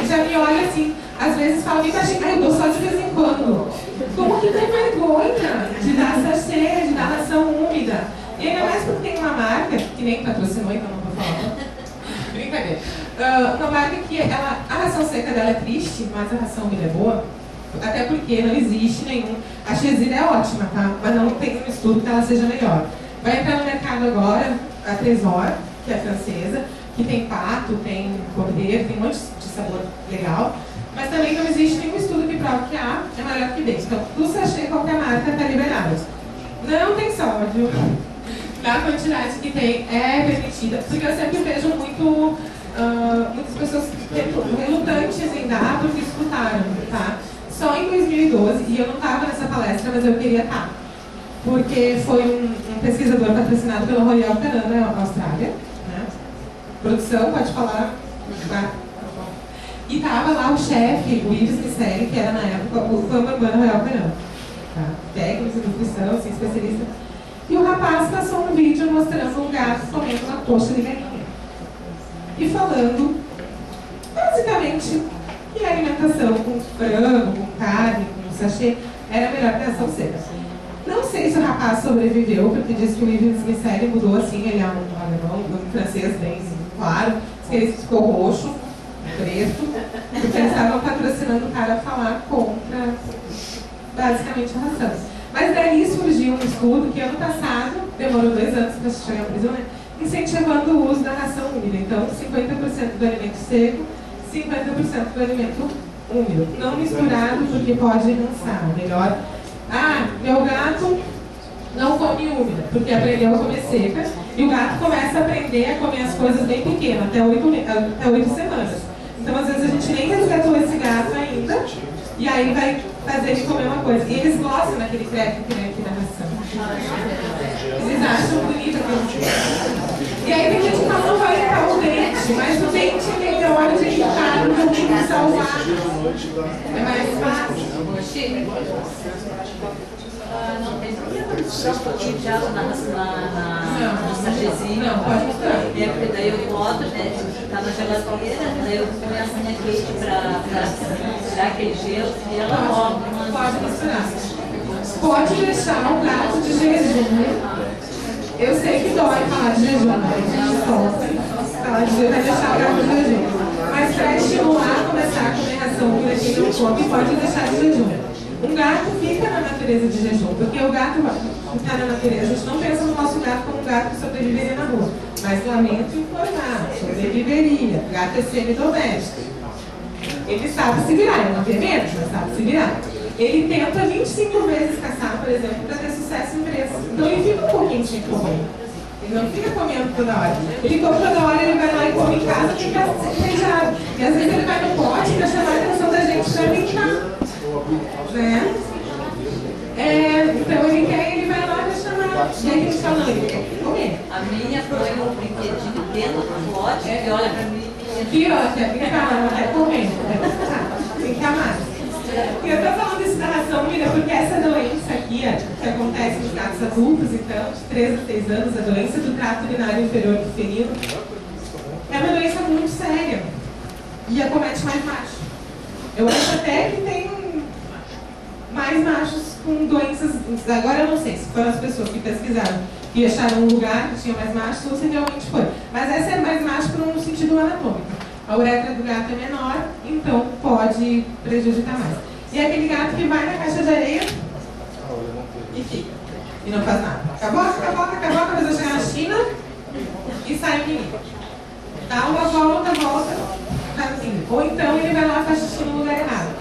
já me olha assim, às vezes fala, eu dou só de vez em quando. Como que tem vergonha de dar sachê, de dar ração úmida? E ainda mais porque tem uma marca, que nem patrocinou, então não vou falar. Brincadeira. Uma marca que a ração seca dela é triste, mas a ração úmida é boa. Até porque não existe nenhum. A Xezida é ótima, tá? Mas não tem um estudo que ela seja melhor. Vai entrar no mercado agora a Tresor, que é francesa, que tem pato, tem cordeiro, tem um monte de sabor legal. Mas também não existe nenhum estudo que prove que A é melhor que B. Então, do sachê, qualquer marca está liberada. Não tem sódio. Na quantidade que tem é permitida. Porque eu sempre vejo muito muitas pessoas relutantes em dar porque escutaram, tá? Só em 2012, e eu não estava nessa palestra, mas eu queria estar. Porque foi um pesquisador patrocinado pela Royal Canin, Austrália, né? Produção, pode falar? Tá? E estava lá o chefe, o Ives Miceli, que era na época o fã urbano Royal Canin, tá? Técnico de nutrição, assim, especialista. E o rapaz passou um vídeo mostrando um gato comendo uma coxa de galinha. E falando, basicamente, que a alimentação com frango, com carne, com sachê, era a melhor criação seca. Não sei se o rapaz sobreviveu, porque diz que o Ives Miceli mudou assim, ele é um alemão, um francês bem claro, diz que ele ficou roxo, preto, porque eles estavam patrocinando o cara a falar contra, basicamente, a ração. Mas daí surgiu um estudo que ano passado, demorou 2 anos para chegar à prisão, né? Incentivando o uso da ração úmida. Então, 50% do alimento seco, 50% do alimento úmido. Não misturado, porque pode lançar. Melhor. Ah, meu gato não come úmida, porque aprendeu a comer seca. E o gato começa a aprender a comer as coisas bem pequenas, até 8 semanas. Então, às vezes, a gente nem resgatou esse gato ainda. E aí vai fazer ele comer uma coisa. E eles gostam daquele crepe que vem aqui na ração. Eles acham bonito aquilo. E aí tem gente que não vai limpar o dente, mas o dente tem a hora de limpar, não tem que salvar. É mais fácil. Não tem problema misturar um pouquinho de água no sachezinho. Não, pode misturar. É, porque daí eu boto, né, tá na geladeira, daí eu ponho a minha quente pra tirar aquele gelo e ela rola. Pode misturar. Pode deixar o gato de jejum. Eu sei que dói falar de jejum, né? A gente sofre. Falar de jejum vai deixar o gato de jejum. Mas para estimular a começar a comer ração por quem não come, pode deixar de jejum. Um gato fica na natureza de jejum, porque o gato está na natureza. A gente não pensa no nosso gato como um gato que sobreviveria na rua. Mas lamento informar, sobreviveria. O gato é semidoméstico. Ele sabe se virar, ele não tem medo, mas sabe se virar. Ele tenta 25 vezes caçar, por exemplo, para ter sucesso em preço. Então ele fica um pouquinho sem comer. Ele não fica comendo toda hora. Ele come toda hora, ele vai lá e come em casa, fica entediado. E às vezes ele vai no pote para chamar a atenção da gente para brincar. Né? Então ele vai lá para chamar. E aí a gente fala, não, ele quer comer. A minha põe um brinquedinho dentro do pote e olha pra mim. E olha, quer brincar, ela quer comer. Tem que amar. E eu estou falando isso da ração úmida porque essa doença aqui, que acontece nos gatos adultos, então, de 3 a 6 anos, a doença do trato urinário inferior do felino, é uma doença muito séria e acomete mais macho. Eu acho até que tem mais machos com doenças, agora eu não sei se foram as pessoas que pesquisaram e acharam um lugar que tinha mais machos ou se realmente foi. Mas essa é mais macho por um sentido anatômico. A uretra do gato é menor, então pode prejudicar mais. E é aquele gato que vai na caixa de areia e fica. E não faz nada. Acabou, talvez eu chegar na China e sai o menino. Dá uma volta, assim. Ou então ele vai lá e faz xixi no lugar errado.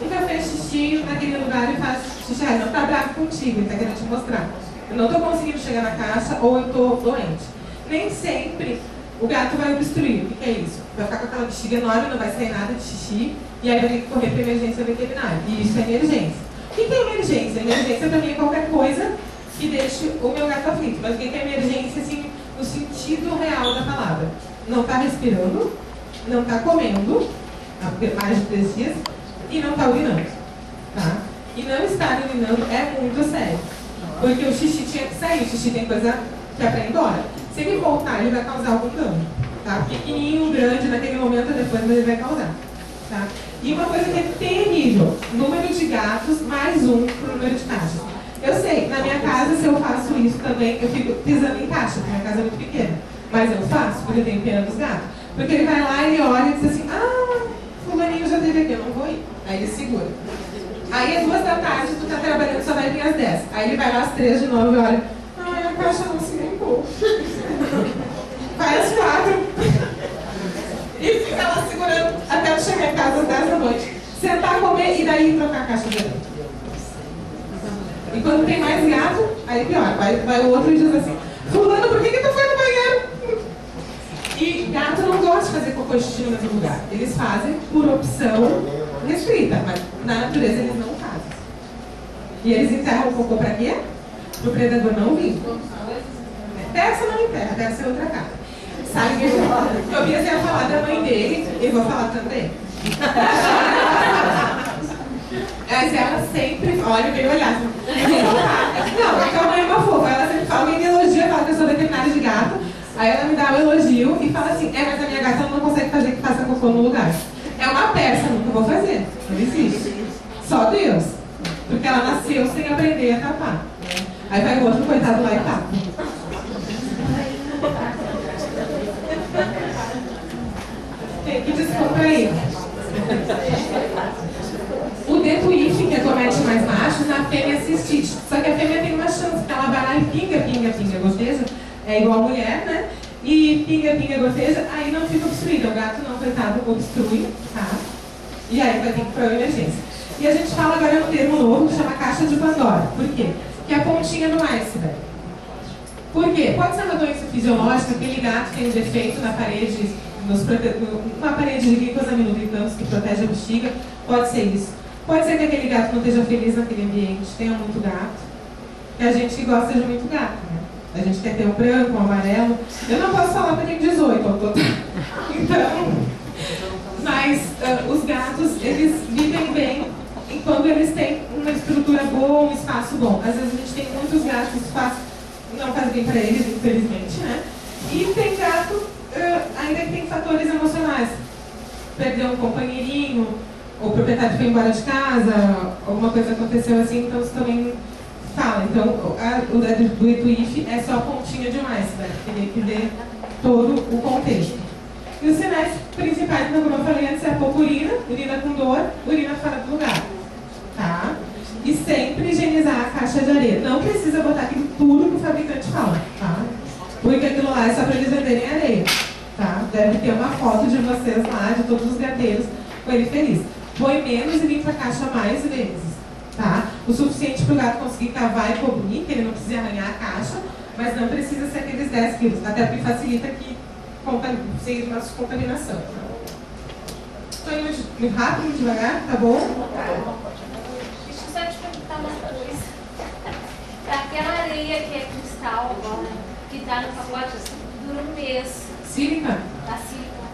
Nunca fez xixi naquele lugar e faz xixi. Ele não está bravo contigo, ele está querendo te mostrar. Eu não estou conseguindo chegar na caixa ou eu estou doente. Nem sempre o gato vai obstruir. O que é isso? Vai ficar com aquela bexiga enorme, não vai sair nada de xixi, e aí vai ter que correr para emergência veterinária. E isso é emergência. O que é emergência? Emergência para mim é qualquer coisa que deixe o meu gato aflito. Mas o que é emergência, assim, no sentido real da palavra? Não está respirando, não está comendo, há mais de 3 dias, e não está urinando. Tá? E não estar urinando é muito sério. Porque o xixi tinha que sair, o xixi tem coisa que é para ir embora. Se ele voltar, ele vai causar algum dano. Tá? Pequenininho, grande, naquele momento, depois ele vai causar. Tá? E uma coisa que é terrível, número de gatos mais 1 por número de caixas. Eu sei, na minha casa, se eu faço isso também, eu fico pisando em caixa, porque minha casa é muito pequena. Mas eu faço, porque eu tenho pena dos gatos. Porque ele vai lá, ele olha e diz assim, fulaninho já teve aqui, eu não vou ir. Aí ele segura. Aí às 2 da tarde, tu tá trabalhando, só vai vir às 10. Aí ele vai lá às 3 de novo e olha, a caixa não se limpou. Vai às 4. E fica lá segurando até eu chegar em casa às 10 da noite. Sentar, comer e daí trocar a caixa dele. E quando tem mais gato, aí pior. Vai o outro e diz assim, fulano, por que tu foi no banheiro? E Gato não gosta de fazer cocô e xixi no mesmo lugar. Eles fazem por opção restrita, mas na natureza eles não fazem. E eles enterram o cocô pra quê? Pro predador não vir. Persa não enterra, deve ser outra cara. Sabe que o Tobias ia falar da mãe dele, e vou falar também. Mas ela sempre, olha, veio olhar. Não, porque a mãe é uma fofa, ela sempre fala, alguém me elogia, fala que eu sou veterinária de gato, aí ela me dá um elogio e fala assim, mas a minha gata não consegue fazer que faça cocô no lugar. É uma persa, nunca vou fazer, não existe. Só Deus. Porque ela nasceu sem aprender a tapar. Aí vai o outro coitado lá e tapa. Tem que descontrair. O detuífe, que acomete mais machos, na fêmea cistite. Só que a fêmea tem uma chance, porque ela vai lá e pinga, gosteja. É igual a mulher, né? E pinga, gosteja, aí não fica obstruída. O gato não, coitado, obstrui, tá? E aí vai ter que ir para a emergência. E a gente fala agora um termo novo que chama caixa de Pandora. Por quê? Que é a pontinha do iceberg. Por quê? Pode ser uma doença fisiológica, aquele gato tem um defeito na parede, uma parede de glicosaminoglicanos que protege a bexiga, pode ser isso. Pode ser que aquele gato não esteja feliz naquele ambiente, tenha muito gato. E a gente que gosta de muito gato, né? A gente quer ter um branco, um amarelo. Eu não posso falar para quem 18, então... Mas os gatos, eles vivem bem quando eles têm uma estrutura boa, um espaço bom. Às vezes a gente tem muitos gatos, o espaço não faz bem para eles, infelizmente, né? E tem gato ainda que tem fatores emocionais. Perdeu um companheirinho, ou o proprietário foi embora de casa, alguma coisa aconteceu assim, então isso também fala. Então o do etuífe é só a pontinha de um iceberg, teria que ver todo o contexto. E os sinais principais, então, como eu falei antes, é pouca urina, urina com dor, urina fora do lugar. Tá? E sempre higienizar a caixa de areia. Não precisa botar aquilo tudo que o fabricante fala, tá? Porque aquilo lá é só para eles venderem areia, tá? Deve ter uma foto de vocês lá, de todos os gateiros, com ele feliz. Põe menos e limpa a caixa mais vezes, tá? O suficiente para o gato conseguir cavar e cobrir, que ele não precisa arranhar a caixa, mas não precisa ser aqueles 10 quilos, até porque facilita que seja uma contaminação. Estou indo muito rápido, muito devagar, tá bom? Deixa eu só te perguntar uma coisa. Aquela areia que é cristal, que está no pacote, dura um mês. Sílica? A sílica.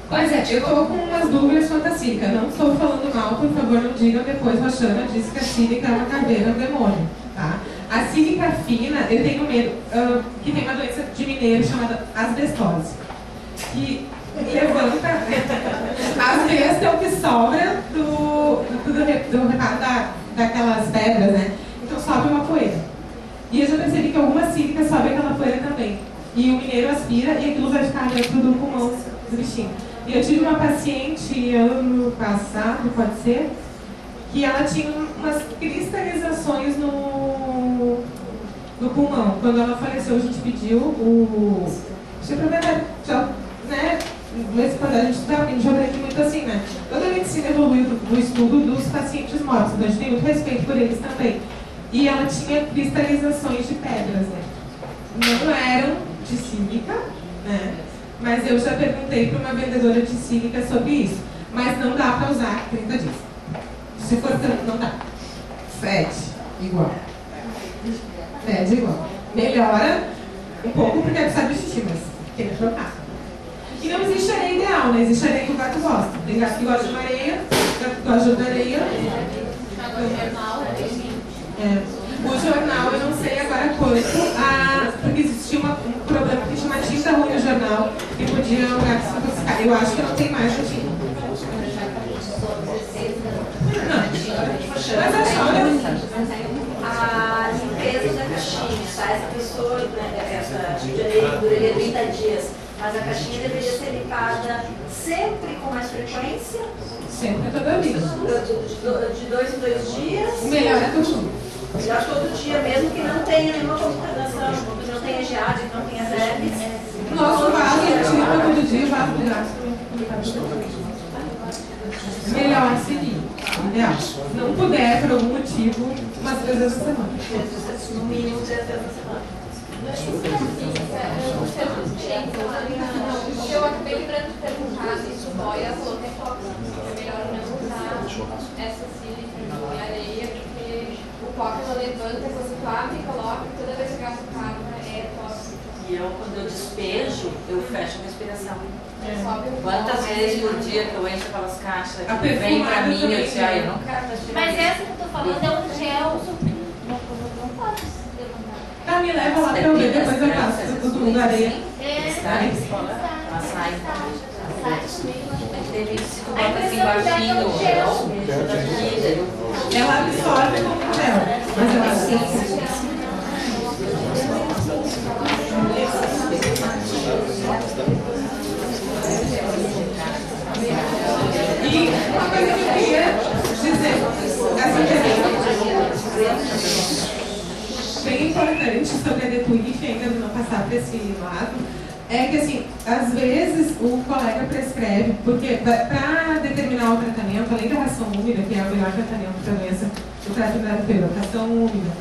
Pois é, eu estou com umas dúvidas quanto à sílica. Não estou falando mal, por favor, não digam depois. Roxana disse que a sílica é uma caveira do demônio, tá? A sílica fina, eu tenho medo, que tem uma doença de mineiro chamada asbestose. Que levanta as vestas é o que sobra do reparo daquelas pedras, né? Então sobe uma poeira. E eu já percebi que algumas sílicas sobem aquela poeira também. E o mineiro aspira e aquilo vai ficar dentro do pulmão do bichinho. E eu tive uma paciente ano passado, pode ser, que ela tinha umas cristalizações no pulmão. Quando ela faleceu, a gente pediu o proprietário, né? Quando a gente está aqui muito assim, né? Toda a medicina evoluiu do estudo dos pacientes mortos, então a gente tem muito respeito por eles também. E ela tinha cristalizações de pedras, né? Não eram de sílica, né? Mas eu já perguntei para uma vendedora de sílica sobre isso. Mas não dá para usar 30 dias. Se for tanto, não dá. Fede igual. Fede igual. Melhora um pouco porque é sabe xixi, mas tem que trocar. E não existe areia ideal, né? Existe areia que o gato gosta. Tem gato que gosta de uma areia, gato que gosta de areia. O jornal, eu não sei agora quanto, porque existia um problema que chama tinta ruim no jornal e podia o gato se intoxicar. Eu acho que não tem mais tinta. Mas acho a limpeza da caixinha, tá? Essa pessoa, essa de areia duraria 30 dias, mas a caixinha deveria ser limpada sempre com mais frequência? Sempre, toda vida. De 2 em 2 dias? O melhor é todo Melhor todo dia, mesmo que não tenha nenhuma contaminação, que não tenha geada, que não tenha herpes. Nosso vaso, a gente limpa todo dia o vaso do gato. Melhor seria, ideal. Se não puder, por algum motivo, umas 3 vezes na semana. No mínimo 3 vezes na semana. Eu acabei lembrando de perguntar se isso dói, ela falou que é tóxico. É melhor não usar essa sílica em areia, porque o coque ela levanta, você abre e coloca, e toda vez que o gato cava é tóxico. E eu, quando eu despejo, eu fecho a respiração. Sobe um Quantas pouco, vezes por dia que eu encho aquelas caixas A que vem pra perfumada mim, eu também, disse, né? eu não quero respirar. Mas essa que eu tô falando é um gel. Não pode levantar. Tá, me leva lá pra eu ver, depois eu passo pra todo mundo areia. Sai, ela sai. Teve se tu bota assim baixinho o gel, Ela absorve como gel, mas eu acho que E uma coisa que eu queria dizer, bem importante sobre a DTUIF, ainda não passar para esse lado, é que assim, às vezes o colega prescreve, porque para determinar o tratamento, além da ração úmida, que é o melhor tratamento para a doença do trato intestinal, ração úmida,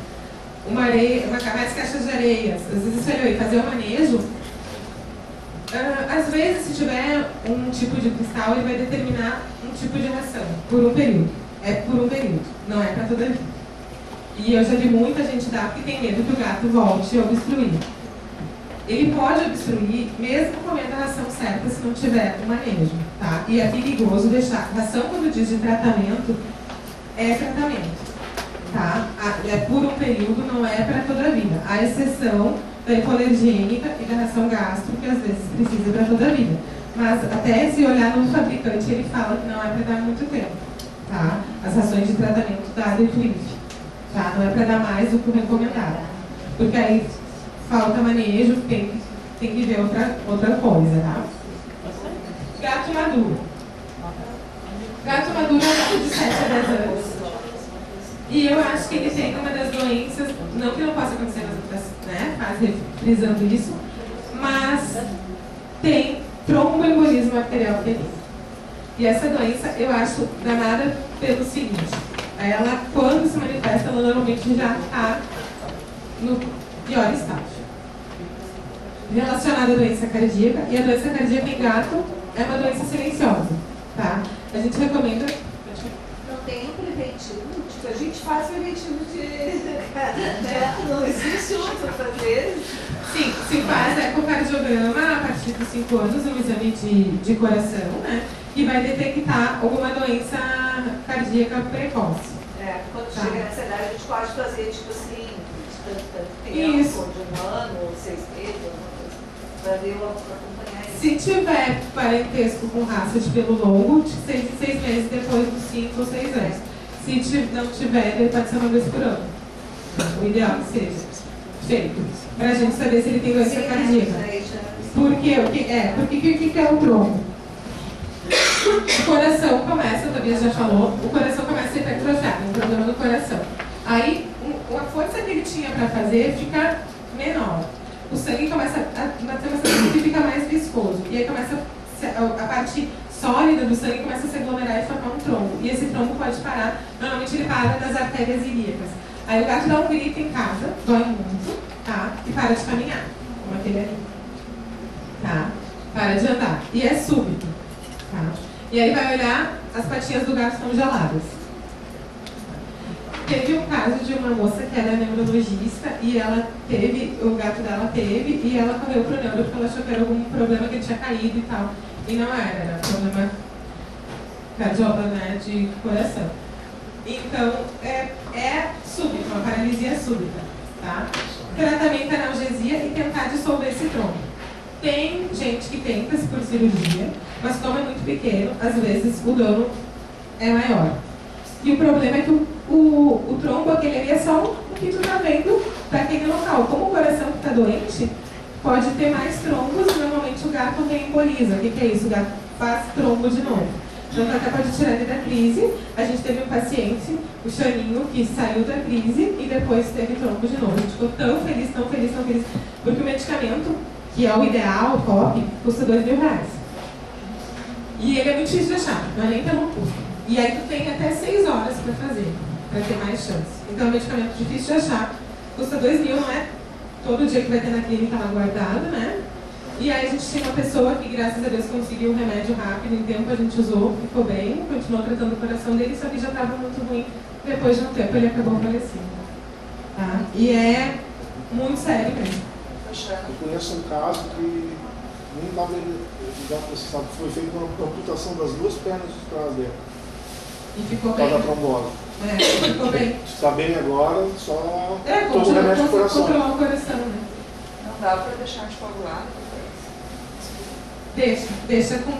uma areia, mais caixas de areias, às vezes isso aí, fazer o manejo. Às vezes, se tiver um tipo de cristal, ele vai determinar um tipo de ração, por um período. É por um período, não é para toda a vida. E eu já vi muita gente dar porque tem medo que o gato volte a obstruir. Ele pode obstruir, mesmo comendo a ração certa, se não tiver o manejo, tá? E é perigoso deixar. Ração, quando diz de tratamento, é tratamento, tá? É por um período, não é para toda a vida. A exceção da hipoalergênica e da ração gastro, que às vezes precisa para toda a vida. Mas até se olhar no fabricante, ele fala que não é para dar muito tempo, tá? As rações de tratamento da DTUIF, tá? Não é para dar mais do que o recomendado. Porque aí falta manejo, tem que ver outra coisa, tá? Gato maduro. Gato maduro é um gato de 7 a 10 anos. E eu acho que ele tem uma das doenças, não que não possa acontecer nas outras, né, fase frisando isso, mas tem tromboembolismo arterial feliz. E essa doença eu acho danada pelo seguinte, ela quando se manifesta, ela normalmente já está no pior estágio. Relacionada à doença cardíaca, e a doença cardíaca em gato é uma doença silenciosa, tá? A gente recomenda... Não tem um preventivo, tipo, a gente faz preventivo de... Não existe outro fazer. Sim, se faz ecocardiograma a partir dos 5 anos, um exame de coração, né? E vai detectar alguma doença cardíaca precoce. Quando chega nessa idade, a gente pode fazer, tipo assim, tanto tempo, Isso. de 1 ano, ou 6 meses, para ver o acompanhar isso. Se tiver parentesco com raça de pelo longo, de 6 em 6 meses depois dos 5 ou 6 anos. Se não tiver, ele pode ser uma vez por ano. O ideal que seja feito. Para a gente saber se ele tem doença cardíaca. Por quê? Porque o que é o tronco? O coração começa, a Tobias já falou, o coração começa a ser hipertrofiado, um problema no coração. Aí, a força que ele tinha para fazer fica menor. O sangue começa a ter uma sensação que fica mais viscoso. E aí começa a parte sólida do sangue começa a se aglomerar e formar um trombo. E esse trombo pode parar, normalmente ele para nas artérias ilíacas. Aí o gato dá um grito em casa, dói muito, tá? E para de caminhar, como aquele ali. Tá? Para de andar. E é súbito. Tá? E aí vai olhar, as patinhas do gato estão geladas. Teve um caso de uma moça que era neurologista e ela teve, o gato dela teve, e ela correu pro neuro porque ela achou que era algum problema que ele tinha caído e tal. E não era problema cardíaco, né, de coração. Então, é súbito, uma paralisia súbita, tá? Tratamento é analgesia e tentar dissolver esse trombo. Tem gente que tenta por cirurgia, mas como é muito pequeno, às vezes o dano é maior. E o problema é que o trombo, aquele ali, é só o que tu tá vendo para aquele local. Como o coração está doente, pode ter mais trombos, e normalmente o gato reemboliza. O que é isso? O gato faz trombo de novo. Então até pode tirar ele da crise. A gente teve um paciente, o Chaninho, que saiu da crise e depois teve trombo de novo. A gente ficou tão feliz, porque o medicamento, que é o ideal, o top, custa R$2.000. E ele é muito difícil de achar, não é nem pelo custo. E aí tu tem até 6 horas para fazer, para ter mais chance. Então é um medicamento difícil de achar, custa R$2.000, não é todo dia que vai ter na clínica lá guardado, né? E aí a gente tinha uma pessoa que, graças a Deus, conseguiu o remédio rápido, em tempo a gente usou, ficou bem, continuou tratando o coração dele, só que já estava muito ruim. Depois de um tempo ele acabou falecendo. Tá? E é muito sério mesmo. Eu conheço um caso que nem estava já precisado, foi feita uma amputação das 2 pernas de trás dele. E ficou Por causa bem. da trombose. Ficou bem. Está bem agora, só toma o remédio do coração. Controlar o coração, né? Não dá para deixar de coagular? Deixa com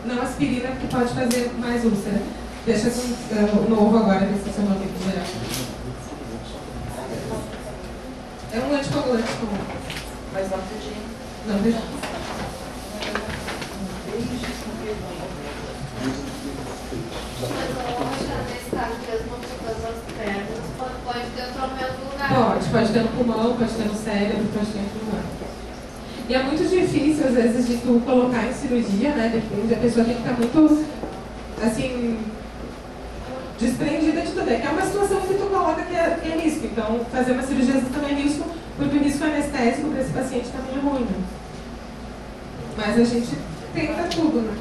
não aspirina, porque pode fazer mais úlcera. Deixa com o novo agora, que esse é o nome geral. É um anticoagulante comum. Mas não pedi. Não, deixa. Nesse caso mesmo, todas as pernas, pode ter outro no mesmo lugar. Pode ter no pulmão, pode ter no cérebro, pode ter em outro lugar. E é muito difícil, às vezes, de tu colocar em cirurgia, né? Depende, a pessoa tem que ficar muito, assim, desprendida de tudo. É que é uma situação que tu coloca que é risco. Então, fazer uma cirurgia às vezes também é risco, porque o risco anestésico para esse paciente também é ruim, né? Mas a gente tenta tudo, né?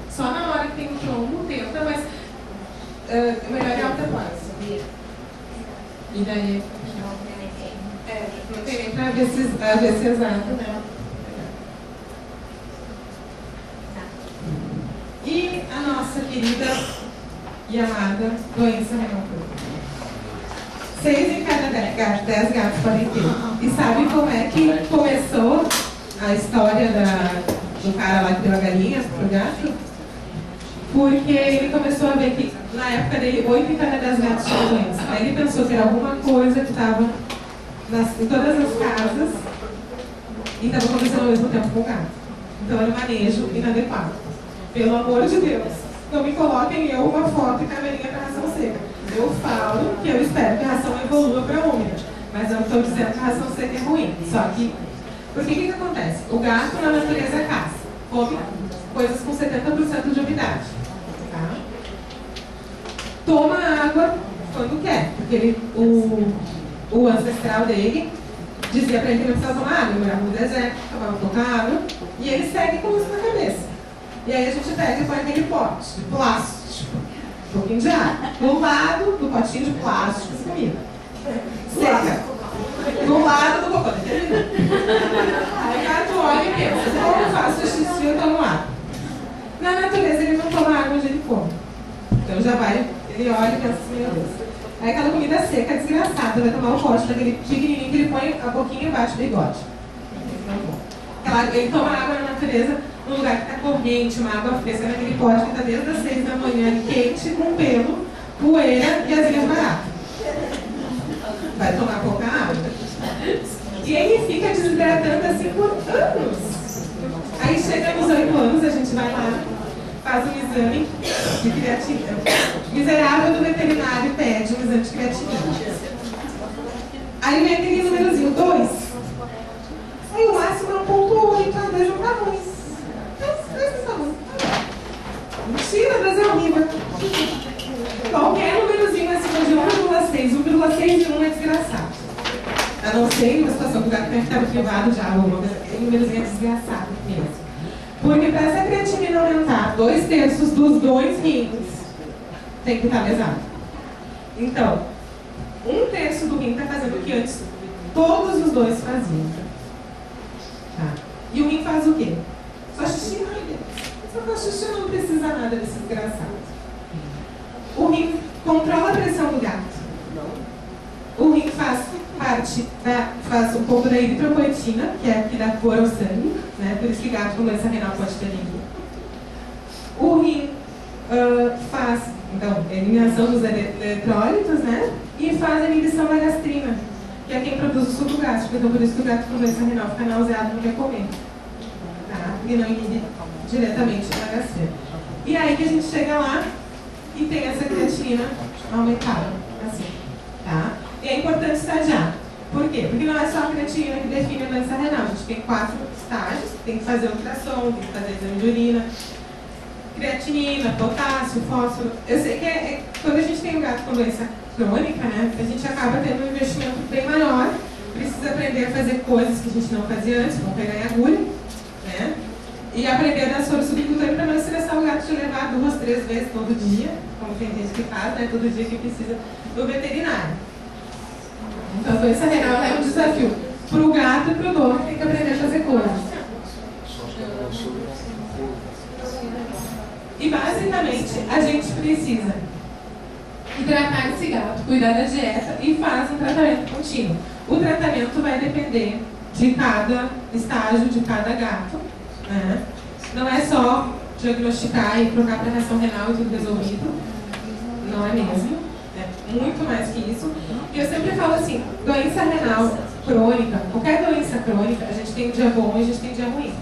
Só na hora que tem um trombo, tenta, mas o melhor é alta classe. E daí não tem nem pra ver se exato, né? E a nossa querida e amada doença renal crônica. 6 em cada 10 gatos podem ter. E sabe como é que começou a história do cara lá que deu a galinha pro gato? Porque ele começou a ver que, na época dele, 8 em cada 10 gatos tinham doença. Aí ele pensou que era alguma coisa que estava em todas as casas e estava acontecendo ao mesmo tempo com o gato. Então era um manejo inadequado. Pelo amor de Deus, não me coloquem eu uma foto e caveirinha para ração seca. Eu falo que eu espero que a ração evolua para úmida, mas eu estou dizendo que a ração seca é ruim. Só que, porque o que acontece? O gato na natureza caça, come coisas com 70% de umidade. Tá? Toma água quando quer, porque o ancestral dele dizia para ele que não precisava tomar água, ele morava no deserto, tomava pouca água, e ele segue com isso na cabeça. E aí a gente pega e põe aquele pote de plástico, um pouquinho de água, do lado do potinho de plástico de comida. Seca. Do lado do cocô. Aí o gato olha e pensa, como eu faço xixi, eu tomo água. Na natureza ele não toma água onde ele come. Então já vai, ele olha e pensa assim, meu Deus. Aí aquela comida seca, desgraçada, vai tomar o pote daquele pequenininho que ele põe a boquinha embaixo do bigode. Ele toma água na natureza, num lugar que está corrente, uma água fresca, naquele pote que está desde as 6 da manhã, quente, com pelo, poeira e asinhas baratas. Vai tomar pouca água. E ele fica desidratando assim por anos. Aí chega nos 8 anos, a gente vai lá, faz um exame de creatina. Miserável do veterinário pede um exame de creatina. Aí vem aquele númerozinho 2. Aí o máximo é 1,8, a 2 não tá ruim. Esse tá ruim. Mentira, 2 é horrível. Qualquer númerozinho acima de 1,6, 1,6 e 1 é desgraçado. A não ser em uma situação que o gato tem que estar privado já, o númerozinho é desgraçado mesmo. Porque para essa creatinina aumentar 2/3 dos 2 rins, tem que estar lesado. Então, 1/3 do rim está fazendo o que antes todos os 2 faziam. Tá. E o rim faz o quê? Só xixi, só faz xixi, não precisa nada desse desgraçado. O rim controla a pressão do gato. O rim faz um pouco da eritropoetina, que é a que dá cor ao sangue, né? Por isso que gato com doença renal pode ter anemia. O rim faz, então, a eliminação dos eletrólitos, né? E faz a inibição da gastrina, que é quem produz o suco gástrico. Então, por isso que o gato com doença renal fica nauseado e não quer comer. Tá? E não inibe diretamente a gastrina. E aí que a gente chega lá e tem essa creatinina aumentada, assim, tá? E é importante estadiar. Por quê? Porque não é só a creatinina que define a doença renal. A gente tem 4 estágios, tem que fazer ultrassom, tem que fazer exame de urina. creatinina, potássio, fósforo. Eu sei que quando a gente tem um gato com doença crônica, né, a gente acaba tendo um investimento bem maior, precisa aprender a fazer coisas que a gente não fazia antes, como pegar em agulha, né, e aprender a dar soro subcutâneo para não estressar o gato de levar 2, 3 vezes todo dia, como tem gente que faz, né, todo dia que precisa do veterinário. Então, a doença renal é um desafio para o gato e para o dono, que tem que aprender a fazer coisas. E basicamente a gente precisa hidratar esse gato, cuidar da dieta e faz um tratamento contínuo. O tratamento vai depender de cada estágio de cada gato, né? Não é só diagnosticar e trocar para reação renal e tudo resolvido. Não é mesmo. É muito mais que isso. E eu sempre falo assim, doença renal crônica, qualquer doença crônica, a gente tem um dia bom e a gente tem um dia ruim.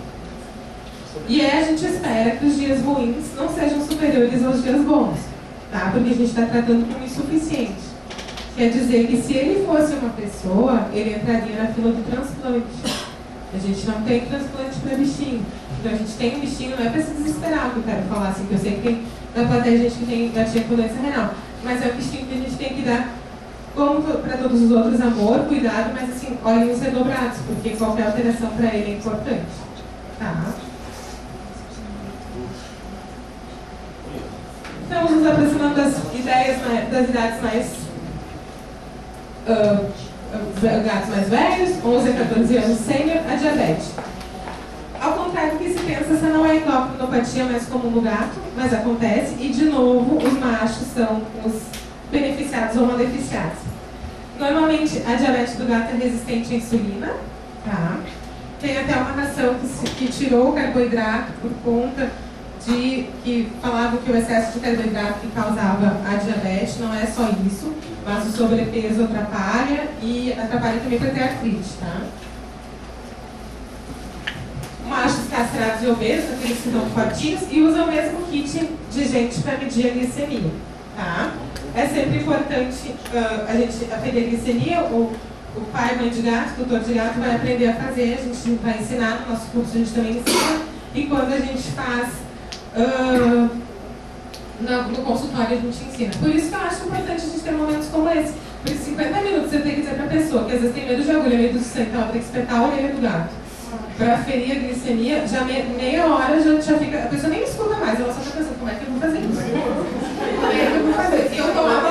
E a gente espera que os dias ruins não sejam superiores aos dias bons, tá? Porque a gente está tratando com insuficiente. Quer dizer que se ele fosse uma pessoa, ele entraria na fila do transplante. A gente não tem transplante para bichinho. Então a gente tem um bichinho, não é para se desesperar o que eu quero falar, assim, que eu sei que tem na plateia gente que tem gatinha com doença renal. Mas é um bichinho que a gente tem que dar, como para todos os outros, amor, cuidado, mas assim, olhinhos redobrados, porque qualquer alteração para ele é importante. Tá? Estamos nos aproximando das ideias, das idades mais... gatos mais velhos, 11 a 14 anos, sênior, a diabetes. Ao contrário do que se pensa, essa não é a endocrinopatia mais comum no gato, mas acontece, e de novo, os machos são os beneficiados ou maleficiados. Normalmente, a diabetes do gato é resistente à insulina, tá? Tem até uma ração que tirou o carboidrato por conta de que falavam que o excesso de carboidrato que causava a diabetes. Não é só isso, mas o sobrepeso atrapalha e atrapalha também para ter artrite, tá? Machos castrados e obesos, aqueles que estão fortinhos, e usam o mesmo kit de gente para medir a glicemia, tá? É sempre importante a gente aprender a glicemia. O pai, mãe de gato, tutor de gato vai aprender a fazer, a gente vai ensinar, no nosso curso a gente também ensina, e quando a gente faz no consultório a gente ensina. Por isso que eu acho importante a gente ter momentos como esse. Por 50 minutos eu tenho que dizer para a pessoa que às vezes tem medo de agulha, medo do sangue, então ela tem que espetar a orelha do gato. Para ferir a glicemia, já meia hora já fica. A pessoa nem escuta mais, ela só está pensando, como é que eu vou fazer isso? Como é que eu vou fazer? E eu tô lá, blá,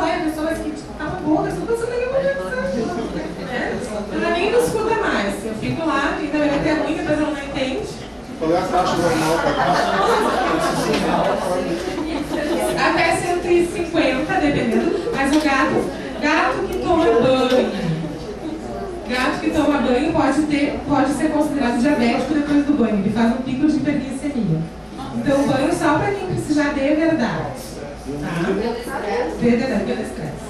e a pessoa vai assim, tipo, cala a boca, você não pensando que eu vou fazer. Ela nem não escuta mais. Eu fico lá, e também vai ter ruim, depois ela não entende. Qual é a taxa normal para Até 150, dependendo. Mas o gato que toma banho. Gato que toma banho pode ser considerado diabético depois do banho. Ele faz um pico de hiperglicemia. Então, banho só para quem precisar de verdade. Tá? De verdade, pelo estresse.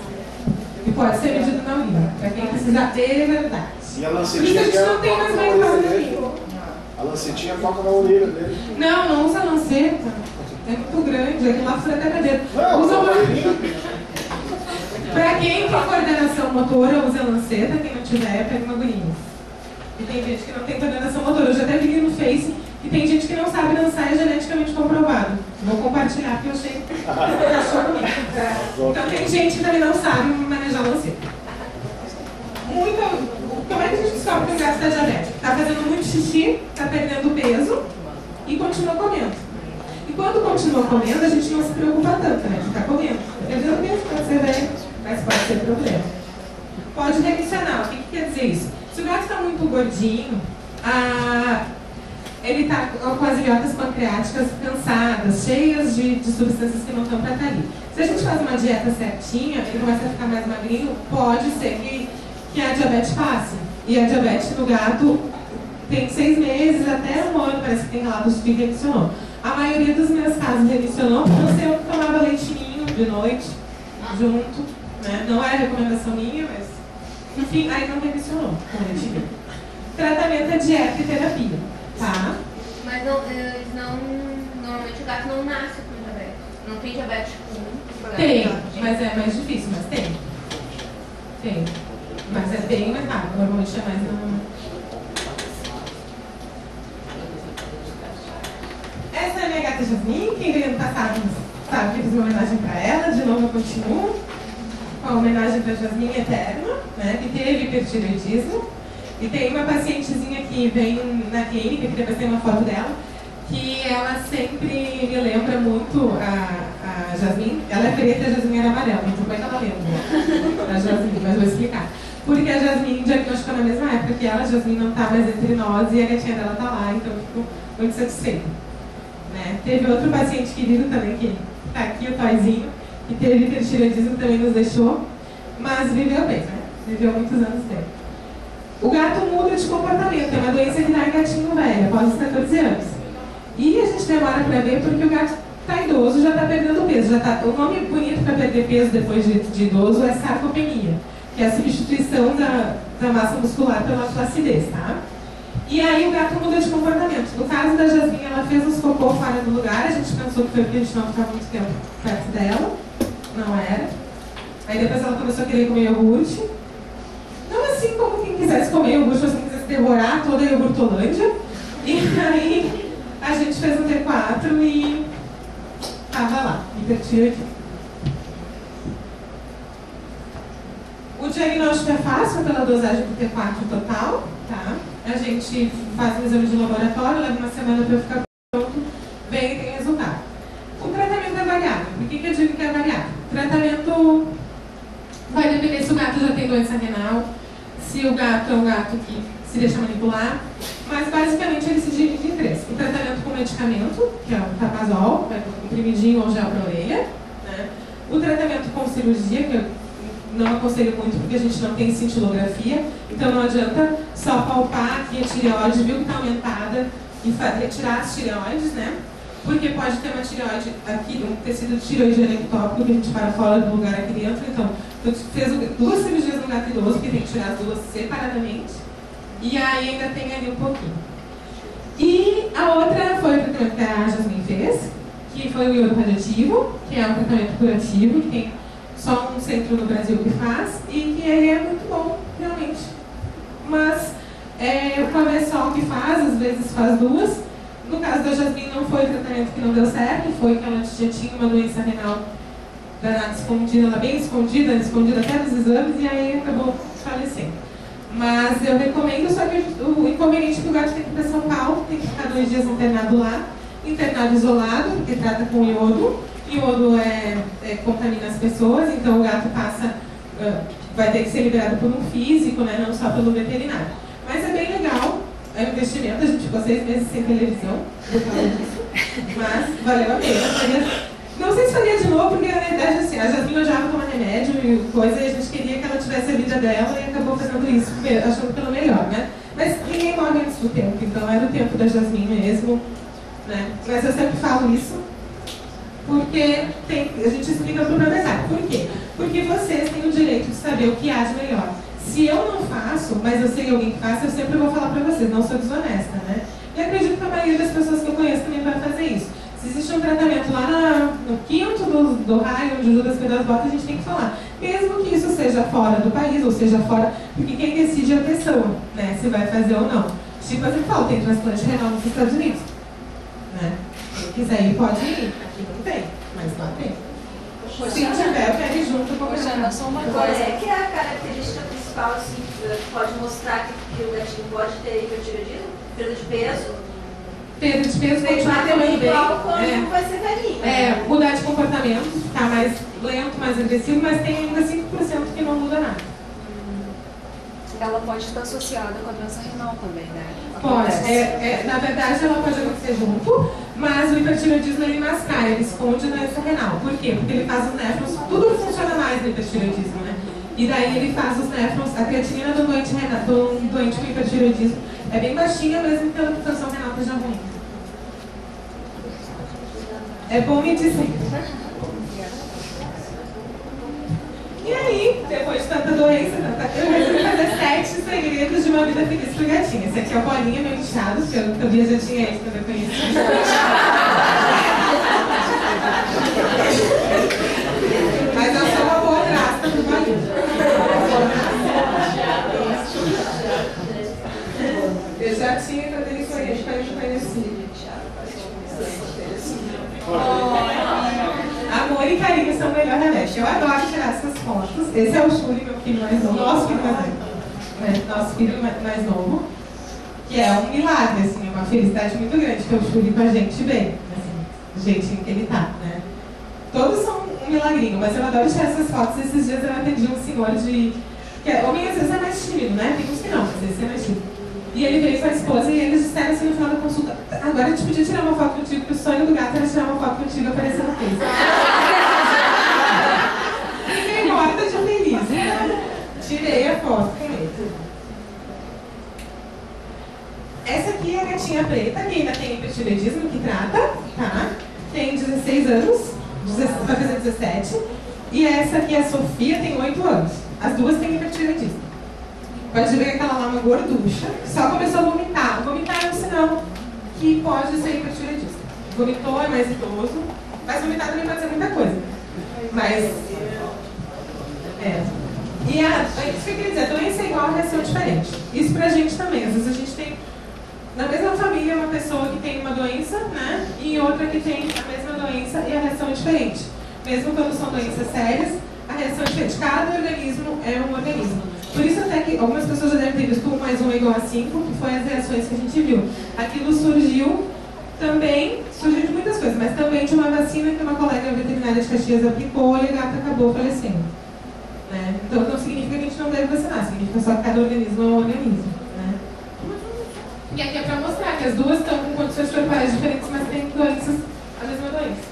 E pode ser medido na urina, para quem precisar de verdade. E a Por isso a lancetinha gente não tem mais banho para urina. A lancetinha toca na orelha dele. Não usa lanceta. É muito grande, aquilo lá fura até cadeira. Não, Usa uma... orelhinha. Pra quem tem coordenação motora, usa lanceta. Quem não tiver, pega uma agulhinha. E tem gente que não tem coordenação motora. Eu já até vi no Face que tem gente que não sabe dançar, é geneticamente comprovado. Vou compartilhar porque eu achei que achou comigo. Então tem gente que também não sabe manejar lanceta. Como é que a gente descobre que o gato está diabético? Está fazendo muito xixi, está perdendo peso e continua comendo. E quando continua comendo, a gente não se preocupa tanto, né? De ficar comendo. Perdendo peso pode ser velho, mas pode ser problema. Pode remissionar. O que quer dizer isso? Se o gato está muito gordinho, ele está com as ilhotas pancreáticas cansadas, cheias de substâncias que não estão para estar ali. Se a gente faz uma dieta certinha, ele começa a ficar mais magrinho, pode ser que a diabetes passe. E a diabetes no gato tem 6 meses até 1 ano, parece que tem relatos que remissionou. A maioria dos meus casos remissionou, porque eu sei eu tomava leitinho de noite, junto, né? Não é recomendação minha, mas enfim, aí não remissionou com leitinho. Tratamento é dieta e terapia, tá? Mas normalmente o gato não nasce com diabetes. Não tem diabetes com Tem, mas é mais difícil, mas tem. Tem. Mas é bem mais rápido, normalmente é mais Essa é a minha gata gata Jasmine, quem veio ano passado sabe que eu fiz uma homenagem para ela, de novo eu continuo com a homenagem para Jasmine eterna, né, que teve hipertireoidismo. E tem uma pacientezinha que vem na clínica, que depois tem uma foto dela, que ela sempre me lembra muito a Jasmine. Ela é preta e a Jasmine era amarela, então como é que ela lembra a Jasmine? Mas vou explicar. Porque a Jasmine diagnosticou na mesma época que ela, a Jasmine não está mais entre nós e a gatinha dela está lá, então eu fico muito satisfeita. Né? Teve outro paciente querido também, que está aqui, o Toizinho, que teve hipertireoidismo, também nos deixou, mas viveu bem, né? Viveu muitos anos bem. O gato muda de comportamento, é uma doença que dá em gatinho velho, após os 14 anos. E a gente demora para ver porque o gato está idoso, já está perdendo peso. O nome bonito para perder peso depois de idoso é sarcopenia, que é a substituição da massa muscular pela flacidez, tá? E aí o gato muda de comportamento. No caso da Jasmine, ela fez uns cocô fora do lugar, a gente pensou que foi porque a gente não ficava muito tempo perto dela, não era. Aí depois ela começou a querer comer iogurte. Não assim como quem quisesse comer iogurte, ou se quisesse devorar toda a iogurtolândia. E aí a gente fez um T4 e tava lá, hipertireoidismo. O diagnóstico é fácil pela dosagem do T4 total, tá? A gente faz um exame de laboratório, leva uma semana para ficar pronto, vem e tem resultado. O tratamento é variável. Por que eu digo que é variável? O tratamento vai depender se o gato já tem doença renal, se o gato é um gato que se deixa manipular, mas basicamente ele se divide em três. O tratamento com medicamento, que é o tapazol, um comprimidinho ou gel para a orelha, né? O tratamento com cirurgia, que eu não aconselho muito porque a gente não tem cintilografia, então não adianta só palpar aqui a tireoide, viu que está aumentada, e retirar as tireoides, né? Porque pode ter uma tireoide aqui, um tecido tireoiderectópico que a gente para fora do lugar aqui dentro. Então, tu fez 2 cirurgias no gato idoso, que tem que tirar as 2 separadamente, e aí ainda tem ali um pouquinho. E a outra foi o tratamento que a Jasmine fez, que foi o iodo radioativo, que é um tratamento curativo, que tem só um centro no Brasil que faz, e que ele é muito bom, realmente. Mas o Pavessol que faz, às vezes faz 2. No caso da Jasmine não foi o tratamento que não deu certo, foi que ela já tinha uma doença renal danada escondida, ela bem escondida até dos exames, e aí acabou falecendo. Mas eu recomendo, só que o inconveniente é que o gato tem que ir para São Paulo, tem que ficar 2 dias internado lá, internado isolado, porque trata com iodo. Iodo contamina as pessoas, então o gato vai ter que ser liberado por um físico, né, não só pelo veterinário. Mas é bem legal, é um investimento, a gente ficou 6 meses sem televisão por causa disso, mas valeu a pena. Não sei se faria de novo, porque na verdade assim, a Jasmine odiava tomar remédio e coisa, e a gente queria que ela tivesse a vida dela e acabou fazendo isso, achando pelo melhor, né? Mas ninguém morre antes do tempo, então era o tempo da Jasmine mesmo, né? Mas eu sempre falo isso, porque a gente explica para o proprietário. Por quê? Porque vocês têm o direito de saber o que há de melhor. Se eu não faço, mas eu sei alguém que faça, eu sempre vou falar para vocês, não sou desonesta, né? E acredito que a maioria das pessoas que eu conheço também vai fazer isso. Se existe um tratamento lá no quinto do raio, onde o Judas Pedras bota, a gente tem que falar. Mesmo que isso seja fora do país, ou seja fora, porque quem decide é a pessoa, né? Se vai fazer ou não. Tipo, eu sempre falo, tem transplante renal nos Estados Unidos, né? Quem quiser ir, pode ir. Aqui não tem, mas lá tem. Se tiver, eu quero ir junto com a só uma coisa. É que a característica principal, assim, pode mostrar que o gatinho pode ter hipertireoidismo, perda de peso. Perda de peso, continuar temendo bem. Vai ser velhinho. Mudar de comportamento, ficar mais lento, mais agressivo, mas tem ainda 5% que não muda nada. Ela pode estar associada com a doença renal também, né? Pode. Na verdade, ela pode acontecer junto, mas o hipertireoidismo ele mascara, ele esconde a doença renal. Por quê? Porque ele faz os néfrons, tudo funciona mais no hipertireoidismo, né? E daí ele faz os néfrons, a creatinina do doente com hipertireoidismo é bem baixinha, mesmo que a função renal esteja ruim. É bom me dizer. E aí, depois de tanta doença, eu resolvi fazer 7 segredos de uma vida feliz pro gatinho. Esse aqui é o Bolinha, meu inchado, que eu já tinha ele quando eu conheci. Mas eu sou uma boa grasta pro Bolinha. Eu já tinha quando ele conheci. Esse é o Shuri, meu filho mais novo, nosso filho mais novo, que é um milagre, assim, é uma felicidade muito grande ter o Shuri com a gente bem, assim, do jeitinho que ele tá, né? Todos são um milagrinho, mas eu adoro tirar essas fotos. Esses dias eu atendi um senhor de... homem às vezes é mais tímido, né? Tem uns que não, às vezes é mais tímido. E ele veio com a esposa e eles disseram assim no final da consulta: agora a gente podia tirar uma foto contigo, porque o sonho do gato era tirar uma foto contigo e aparecer no Face. Fiquei morta de feliz. Tirei a foto com ele. Essa aqui é a gatinha preta, que ainda tem hipertireoidismo, que trata, tá? Tem 16 anos, vai fazer 17. E essa aqui, a Sofia, tem 8 anos. As duas têm hipertireoidismo. Pode ver aquela lá, uma gorducha, que só começou a vomitar. Vomitar é um sinal que pode ser hipertireoidismo. Vomitou, é mais idoso, mas vomitar também pode ser muita coisa. Mas, E isso que eu queria dizer, a doença é igual, a reação diferente. Isso pra gente também. Às vezes a gente tem, na mesma família, uma pessoa que tem uma doença, né? E outra que tem a mesma doença e a reação é diferente. Mesmo quando são doenças sérias, a reação é diferente. Cada organismo é um organismo. Por isso até que algumas pessoas já devem ter visto 1 mais 1 é igual a 5, que foi as reações que a gente viu. Aquilo surgiu de muitas coisas, mas também de uma vacina que uma colega veterinária de Caxias aplicou e a gata acabou falecendo. Né? Então não significa que a gente não deve vacinar, significa só que cada organismo é um organismo. Né? E aqui é para mostrar que as duas estão com condições corporais diferentes, mas têm doenças, a mesma doença.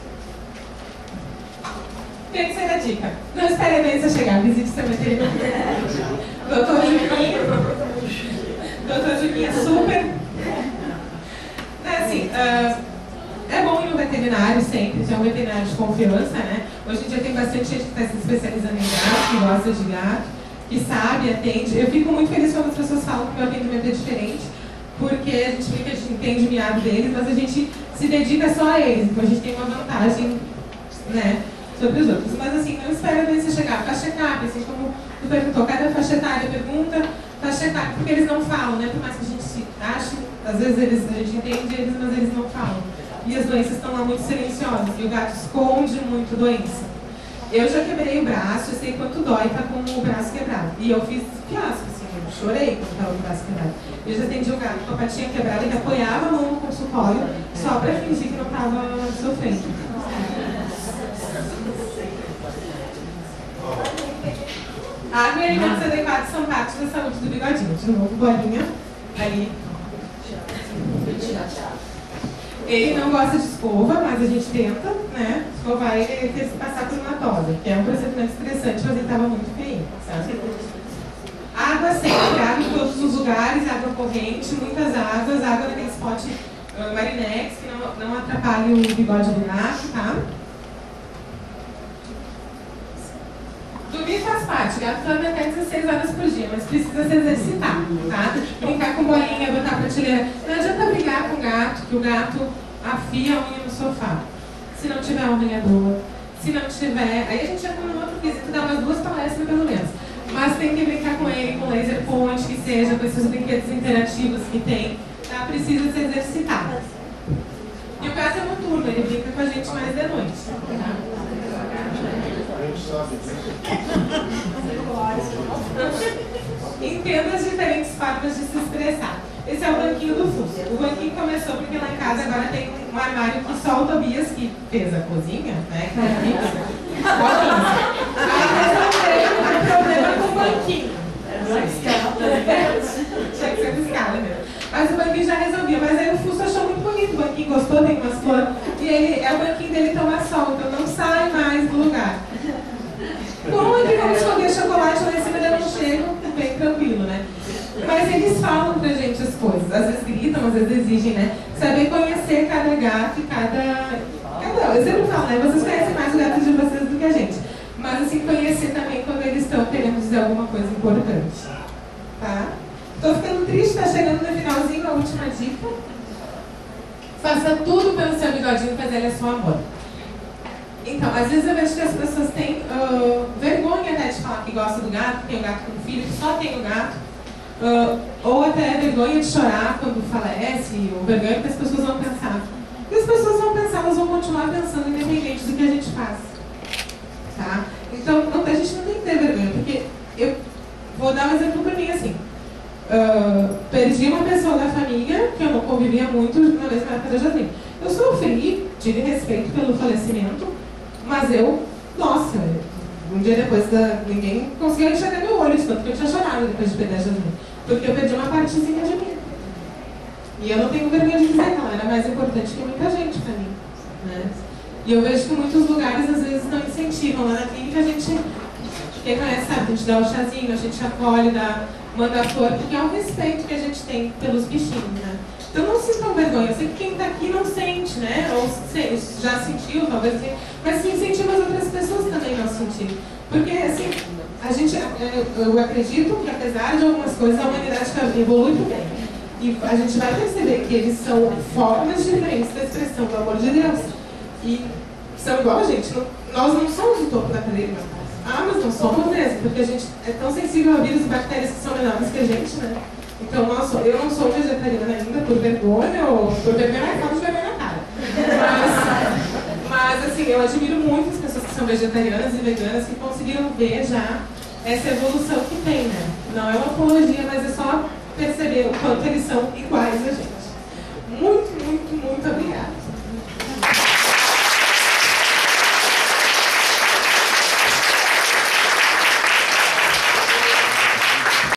Terceira dica: não espere a doença chegar, visite seu veterinário. Doutor Juquinha, super. Assim, é bom ir no veterinário sempre, ter um veterinário de confiança, né? Hoje em dia tem bastante gente que está se especializando em gato, que gosta de gato, que sabe, atende. Eu fico muito feliz quando as pessoas falam que o meu atendimento é diferente, porque a gente fica, a gente entende o miado deles, mas a gente se dedica só a eles, então a gente tem uma vantagem, né, sobre os outros. Mas assim, não espera a doença chegar. Faz check-up, assim como tu perguntou, cada faixa etária pergunta, faz check-up, porque eles não falam, né? Por mais que a gente ache, às vezes a gente entende eles, mas eles não falam. E as doenças estão lá muito silenciosas, e o gato esconde muito doença. Eu já quebrei o braço, eu sei quanto dói tá com o braço quebrado. E eu fiz fiasco, assim, eu chorei quando estava com o braço quebrado. Eu já atendi o gato com a patinha quebrada, que apoiava a mão no consultório, só para fingir que não estava sofrendo. Água e alimentos adequados são parte da saúde do bigodinho. De novo, bolinha ali. Ele não gosta de escova, mas a gente tenta, né, escovar ele e ter que passar por uma tosa, que é um procedimento estressante, mas ele estava muito feio, sabe? Água sempre, água em todos os lugares, água corrente, muitas águas, água naquele spot Marinex, que não atrapalhe o bigode do gato, tá? Dormir faz parte, o gato dorme até 16 horas por dia, mas precisa se exercitar, tá? Brincar com bolinha, botar prateleira. Não adianta brigar com o gato, que o gato afia a unha no sofá. Se não tiver uma arranhador, se não tiver... Aí a gente já tem um outro quesito, dá umas 2 palestras pelo menos. Mas tem que brincar com ele, com laser point, que seja, com esses brinquedos interativos que tem, tá? Precisa se exercitar. E o gato é noturno, ele brinca com a gente mais de noite, tá? Entenda as diferentes formas de se expressar. Esse é o banquinho do Fuso. O banquinho começou porque lá em casa agora tem um armário que só o Tobias, que fez a cozinha, né? Que é fixa. Aí resolveu o problema com o banquinho. Tinha que ser de escala mesmo. Mas o banquinho já resolvia. Mas aí o Fuso achou muito bonito. O banquinho gostou, tem umas flores. E ele, o banquinho dele toma sol, então não sai mais do lugar. Como é que vamos esconder chocolate lá em cima, eu não chego, bem tranquilo, né? Mas eles falam pra gente as coisas, às vezes gritam, às vezes exigem, né? Saber conhecer cada gato e cada... Eu sempre falo, né? Vocês conhecem mais o gato de vocês do que a gente. Mas assim, conhecer também quando eles estão querendo dizer alguma coisa importante. Tá? Tô ficando triste, tá chegando no finalzinho, a última dica. Faça tudo pelo seu bigodinho, mas ele é só amor. Então, às vezes eu vejo que as pessoas têm vergonha até de falar que gosta do gato, que tem o gato com filho, que só tem o gato, ou até vergonha de chorar quando falece, ou vergonha que as pessoas vão pensar. E as pessoas vão pensar, elas vão continuar pensando independente do que a gente faz. Tá? Então, a gente não tem que ter vergonha, porque eu vou dar um exemplo para mim, assim. Perdi uma pessoa da família, que eu não convivia muito na mesma época da Jasmine. Eu sofri, tive respeito pelo falecimento, mas nossa, um dia depois ninguém conseguia enxergar meu olho, tanto que eu tinha chorado depois de perder a Jasmine, porque eu perdi uma partezinha de mim. E eu não tenho vergonha de dizer que ela era mais importante que muita gente para mim, né? E eu vejo que muitos lugares às vezes não incentivam. Lá na clínica a gente, quem conhece sabe, a gente dá o chazinho, a gente acolhe, manda a flor, porque é um respeito que a gente tem pelos bichinhos, né? Então não sintam vergonha. Eu sei que quem está aqui não sente, né? Ou já sentiu, talvez, mas sim, incentiva as outras pessoas também não sentir. Porque, assim, eu acredito que apesar de algumas coisas, a humanidade evolui para o bem. E a gente vai perceber que eles são formas diferentes da expressão do amor de Deus. E são igual a gente. Nós não somos o topo da cadeia. Mas não somos mesmo, porque a gente é tão sensível a vírus e bactérias que são menores que a gente, né? Então, eu não sou vegetariana ainda por vergonha, ou por vergonha na cara, de vergonha na cara. Mas, assim, eu admiro muito as pessoas que são vegetarianas e veganas que conseguiram ver já essa evolução que tem, né? Não é uma apologia, mas é só perceber o quanto eles são iguais a gente. Muito, muito, muito obrigada.